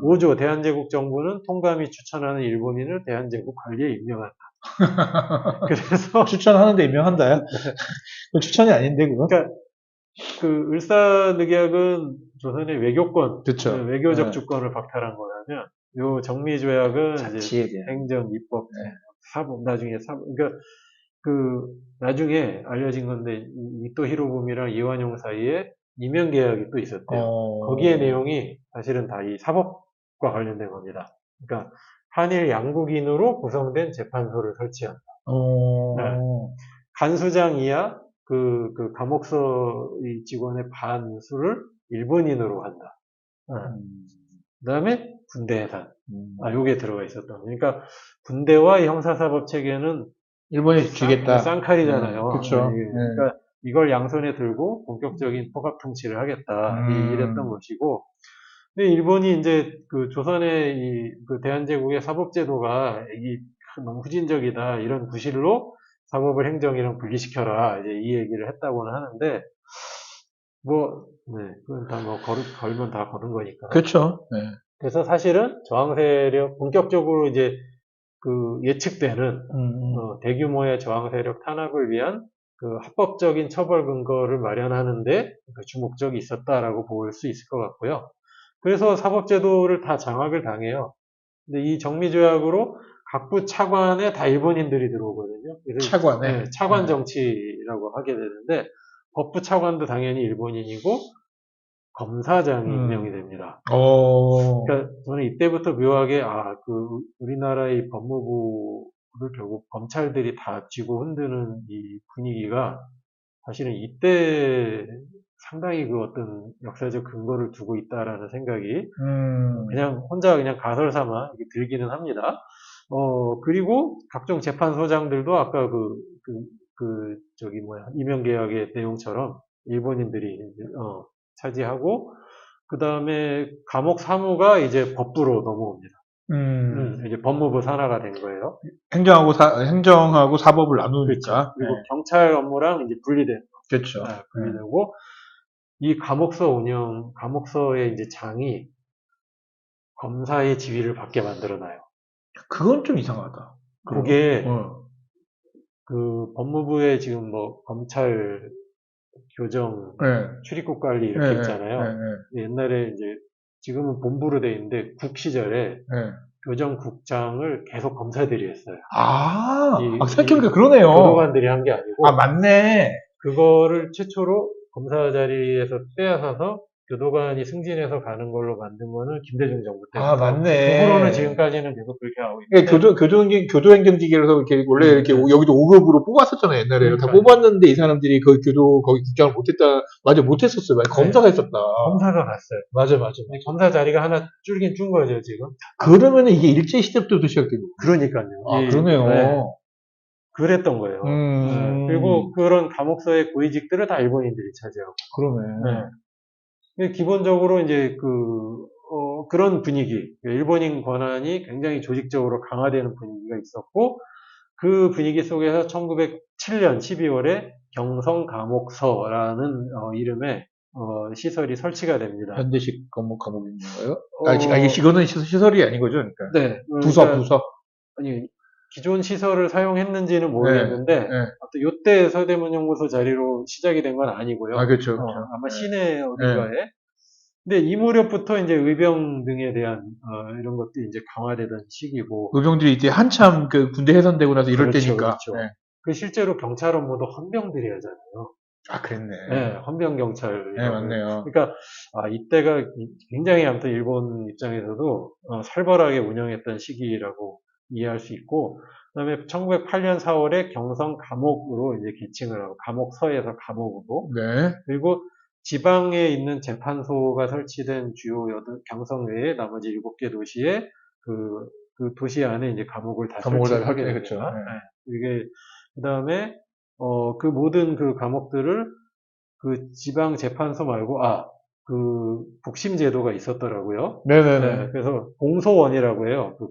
5조 대한제국 정부는 통감이 추천하는 일본인을 대한제국 관리에 임명한다. 그래서 추천하는데 임명한다요? 그건 추천이 아닌데, 그건? 그러니까 그 을사늑약은 조선의 외교권, 그쵸. 외교적 네. 주권을 박탈한 거라면 요 정미조약은 이제 자치에 대한. 행정, 입법, 네. 사법 나중에 사법 그러니까 그 나중에 알려진 건데 이토 히로부미랑 이완용 사이에 이면 계약이 또 있었대요. 거기에 내용이 사실은 다 이 사법과 관련된 겁니다. 그러니까 한일 양국인으로 구성된 재판소를 설치한다. 네. 간수장 이하 그 감옥서 이 직원의 반수를 일본인으로 한다. 그 다음에 군대 해산. 요게 들어가 있었던. 그러니까 군대와 형사사법 체계는 일본이 주겠다. 쌍칼이잖아요. 그쵸. 그러니까 이걸 양손에 들고 본격적인 포갑 통치를 하겠다. 이랬던 것이고. 근데 일본이 이제 그 조선의 그 대한제국의 사법제도가 너무 후진적이다. 이런 구실로 사법을 행정이랑 분리시켜라. 이제 이 얘기를 했다고는 하는데, 그건 다 걸면 다 거는 거니까. 그쵸. 그래서 사실은 저항 세력, 본격적으로 이제 그 예측되는, 대규모의 저항 세력 탄압을 위한 그 합법적인 처벌 근거를 마련하는데 그 주목적이 있었다라고 볼 수 있을 것 같고요. 그래서 사법제도를 다 장악을 당해요. 근데 이 정미조약으로 각부 차관에 다 일본인들이 들어오거든요. 그래서 차관에? 차관 정치라고 하게 되는데, 법부 차관도 당연히 일본인이고, 검사장이 임명이 됩니다. 그러니까 저는 이때부터 묘하게, 우리나라의 법무부를 결국 검찰들이 다 쥐고 흔드는 이 분위기가 사실은 이때 상당히 그 어떤 역사적 근거를 두고 있다라는 생각이 그냥 혼자 그냥 가설 삼아 이렇게 들기는 합니다. 그리고 각종 재판소장들도 아까 이명계약의 내용처럼 일본인들이 차지하고, 그 다음에 감옥 사무가 이제 법부로 넘어옵니다. 이제 법무부 산하가 된 거예요. 행정하고 사법을 나누니까. 그렇죠. 그리고 경찰 업무랑 이제 분리된. 그렇죠. 분리되고, 이 감옥서의 이제 장이 검사의 지위를 받게 만들어놔요. 그건 좀 이상하다. 그게, 그 법무부에 지금 검찰, 교정, 출입국 관리 이렇게 있잖아요. 옛날에 이제, 지금은 본부로 돼 있는데, 국 시절에 교정국장을 계속 검사들이 했어요. 생각해보니까 그러네요. 교도관들이 한 게 아니고. 맞네. 그거를 최초로 검사 자리에서 빼앗아서 교도관이 승진해서 가는 걸로 만든 거는 김대중 정부 때. 맞네. 그 후로는 지금까지는 계속 그렇게 하고 있는데. 교도행정직이라서 이렇게 원래 이렇게 여기도 5급으로 뽑았었잖아요, 옛날에. 다 뽑았는데 이 사람들이 거기 국장을 못했다. 맞아, 못했었어요. 검사가 했었다. 검사가 갔어요. 맞아. 근데 검사 자리가 하나 줄긴 준 거죠, 지금. 그러면은 이게 일제시대부터 시작된 거예요. 그러니까요. 그러네요. 네. 그랬던 거예요. 그리고 그런 감옥서의 고위직들을 다 일본인들이 차지하고. 그러네. 기본적으로 이제 그런 분위기, 일본인 권한이 굉장히 조직적으로 강화되는 분위기가 있었고, 그 분위기 속에서 1907년 12월에 경성감옥서라는 이름의 시설이 설치가 됩니다. 현대식 감옥인 건가요? 이거는 시설이 아닌 거죠, 그러니까. 네. 부서. 아니, 기존 시설을 사용했는지는 모르겠는데 네. 아무튼 요때 서대문연구소 자리로 시작이 된 건 아니고요. 아, 그렇죠. 그렇죠. 아마 네. 시내 어딘가에. 근데 이 무렵부터 이제 의병 등에 대한 이런 것도 이제 강화되던 시기고. 의병들이 이제 한참 그 군대 해산되고 나서 이럴 그렇죠, 때니까. 그렇죠. 네. 그 실제로 경찰 업무도 헌병들이 하잖아요. 아, 그랬네. 네, 헌병 경찰. 네, 맞네요. 그러니까 이때가 굉장히 아무튼 일본 입장에서도 살벌하게 운영했던 시기라고 이해할 수 있고, 그다음에 1908년 4월에 경성 감옥으로 이제 기칭을 하고 감옥서에서 감옥으로. 네. 그리고 지방에 있는 재판소가 설치된 주요 경성 외에 나머지 7개 도시에 그 도시 안에 이제 감옥을 다 설치하게 됩니다. 그렇죠. 네. 이게 그다음에 그 모든 그 감옥들을 그 지방 재판소 말고 그 복심 제도가 있었더라고요. 네네네. 네, 그래서 공소원이라고 해요. 그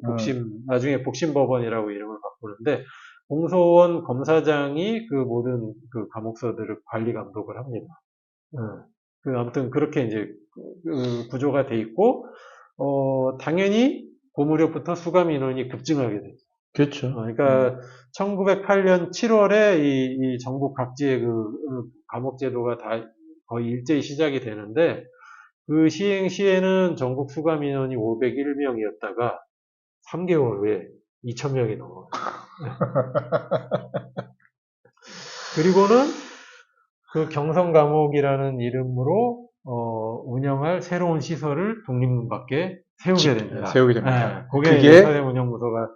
나중에 복심법원이라고 이름을 바꾸는데 공소원 검사장이 그 모든 그 감옥서들을 관리 감독을 합니다. 아무튼 그렇게 이제 그 구조가 돼 있고 당연히 그 무렵부터 수감 인원이 급증하게 됩니다. 그렇죠. 그러니까 1908년 7월에 이 전국 각지의 그 감옥 제도가 다 거의 일제히 시작이 되는데 그 시행 시에는 전국 수감 인원이 501명이었다가 3개월 후에 2,000명이 넘어요. 그리고는 그 경성 감옥이라는 이름으로 운영할 새로운 시설을 독립문 밖에 세우게 됩니다. 세우게 됩니다. 그게 서대문연구소가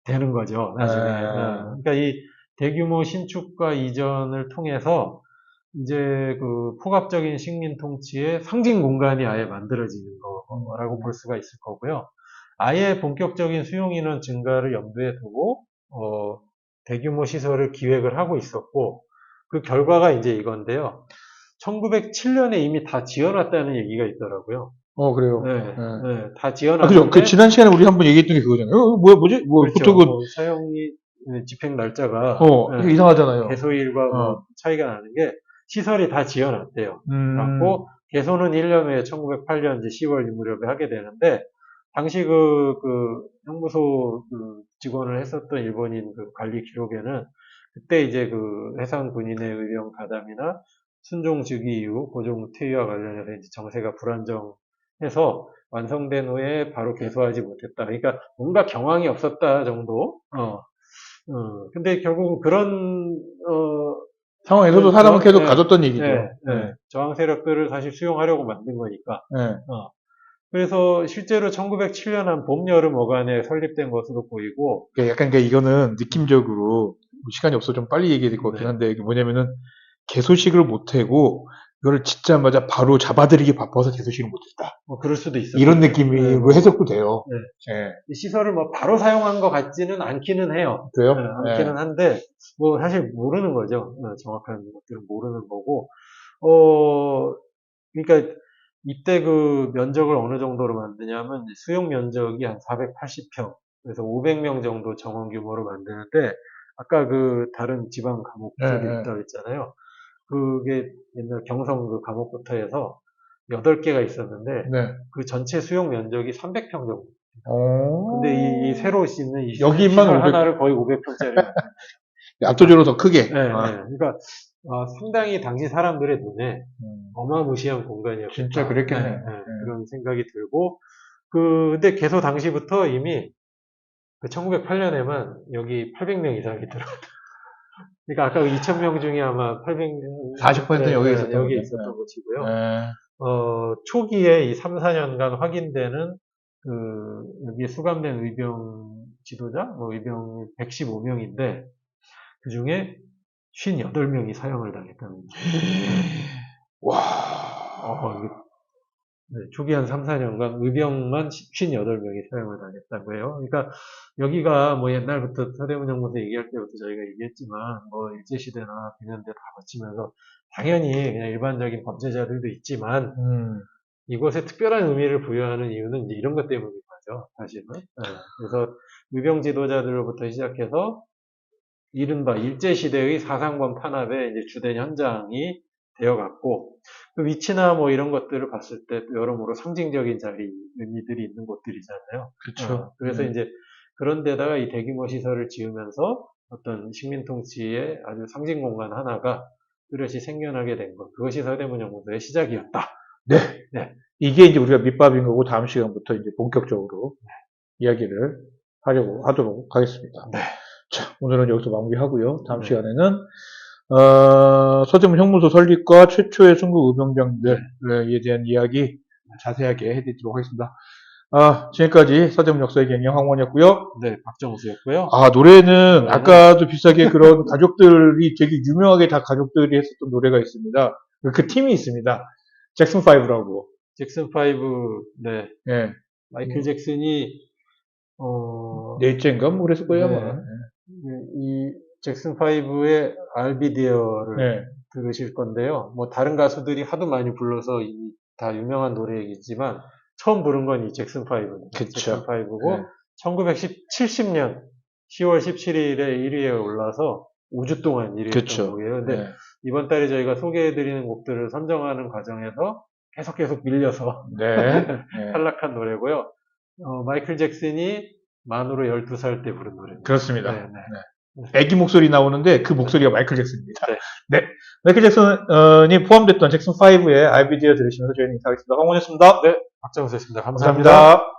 되는 거죠, 나중에. 네. 그러니까 이 대규모 신축과 이전을 통해서 이제 그 포괄적인 식민 통치의 상징 공간이 아예 만들어지는 거라고 볼 수가 있을 거고요. 아예 본격적인 수용 인원 증가를 염두에 두고 대규모 시설을 기획을 하고 있었고 그 결과가 이제 이건데요. 1907년에 이미 다 지어놨다는 얘기가 있더라고요. 그래요. 네, 다 지어놨는데. 그죠. 그 지난 시간에 우리 한번 얘기했던 게 그거잖아요. 뭐지? 그렇죠. 사용이 집행 날짜가 이상하잖아요. 개소일과 차이가 나는 게 시설이 다 지어놨대요. 그래갖고 개소는 1년 후에 1908년 10월 이 무렵에 하게 되는데 당시 그 형무소 직원을 했었던 일본인 그 관리 기록에는 그때 이제 그 해상 군인의 의병 가담이나 순종 즉위 이후 고종 퇴위와 관련해서 이제 정세가 불안정해서 완성된 후에 바로 개소하지 못했다. 그러니까 뭔가 경황이 없었다 정도. 근데 결국 그런 상황에서도 사람은 계속 가졌던 얘기죠. 저항 세력들을 사실 수용하려고 만든 거니까. 네. 그래서 실제로 1907년 한 봄, 여름 어간에 설립된 것으로 보이고. 약간 이거는 느낌적으로 시간이 없어 좀 빨리 얘기해야 될 것 같긴 한데 이게 뭐냐면은 개소식을 못하고 이거를 짓자마자 바로 잡아들이기 바빠서 개소식을 못했다. 그럴 수도 있어요. 이런 느낌으로 해석도 돼요. 이 시설을 바로 사용한 것 같지는 않기는 해요. 그래요? 않기는 한데 사실 모르는 거죠. 정확한 것들은 모르는 거고. 그러니까 이때 그 면적을 어느 정도로 만드냐면 수용 면적이 한 480평, 그래서 500명 정도 정원 규모로 만드는데 아까 그 다른 지방 감옥들이 있다고 했잖아요. 그게 옛날 경성 그 감옥부터 해서 8개가 있었는데 그 전체 수용 면적이 300평 정도. 근데 이 새로 있는 이 여기만 시설 하나를 거의 500평짜리. 압도적으로 더 크게. 그러니까 상당히 당시 사람들의 눈에 어마무시한 공간이었고 진짜 그랬겠네. 그런 생각이 들고 근데 개소 당시부터 이미 1908년에만 여기 800명 이상이 들어갔다. 그러니까 아까 2,000명 중에 아마 800명 40%는 여기 있었던 것이고요. 초기에 이 3, 4년간 확인되는 여기에 수감된 의병 지도자, 의병 115명인데 그 중에 58명이 사형을 당했답니다. 와. 초기 한 3, 4년간 의병만 58명이 사형을 당했다고 해요. 그러니까 여기가 옛날부터 서대문연구소 얘기할 때부터 저희가 얘기했지만 일제시대나 비년대 다 거치면서 당연히 그냥 일반적인 범죄자들도 있지만 이곳에 특별한 의미를 부여하는 이유는 이제 이런 것 때문인 거죠. 사실은. 그래서 의병 지도자들로부터 시작해서 이른바 일제시대의 사상권 판압의 이제 주된 현장이 되어갔고, 그 위치나 이런 것들을 봤을 때 여러모로 상징적인 의미들이 있는 곳들이잖아요. 그렇죠. 그래서 이제 그런 데다가 이 대규모 시설을 지으면서 어떤 식민 통치의 아주 상징 공간 하나가 뚜렷이 생겨나게 된 것. 그것이 서대문연구소의 시작이었다. 네. 네. 이게 이제 우리가 밑밥인 거고 다음 시간부터 이제 본격적으로 이야기를 하도록 하겠습니다. 네. 자, 오늘은 여기서 마무리하고요. 다음 네. 시간에는 서대문 형무소 설립과 최초의 순국 의병장들에 대한 이야기 자세하게 해드리도록 하겠습니다. 지금까지 서대문 역사의 경영 황원이었고요. 네, 박정수였고요. 노래는 네. 아까도 비슷하게 그런 가족들이 되게 유명하게 다 가족들이 했었던 노래가 있습니다. 그 팀이 있습니다. 잭슨5라고. 잭슨5, 네. 예. 마이클 잭슨이, 넷째인가? 뭐 그랬을 거예요, 네. 아마. 이 잭슨5의 I'll Be There를 네. 들으실 건데요. 뭐 다른 가수들이 하도 많이 불러서 다 유명한 노래이지만 처음 부른 건 이 잭슨5입니다. 그쵸. 잭슨5고 네. 1970년 10월 17일에 1위에 올라서 5주 동안 1위 그쵸. 했던 곡이에요. 근데 네. 이번 달에 저희가 소개해드리는 곡들을 선정하는 과정에서 계속 밀려서 네. 네. 탈락한 노래고요. 마이클 잭슨이 만으로 12살 때 부른 노래입니다. 그렇습니다. 네, 네. 네. 애기 목소리 나오는데 그 목소리가 마이클 잭슨입니다. 네. 네. 마이클 잭슨이 포함됐던 잭슨5의 I'll Be There 들으시면서 저희는 인사하겠습니다. 황원이었습니다. 네, 박정수였습니다. 감사합니다. 감사합니다.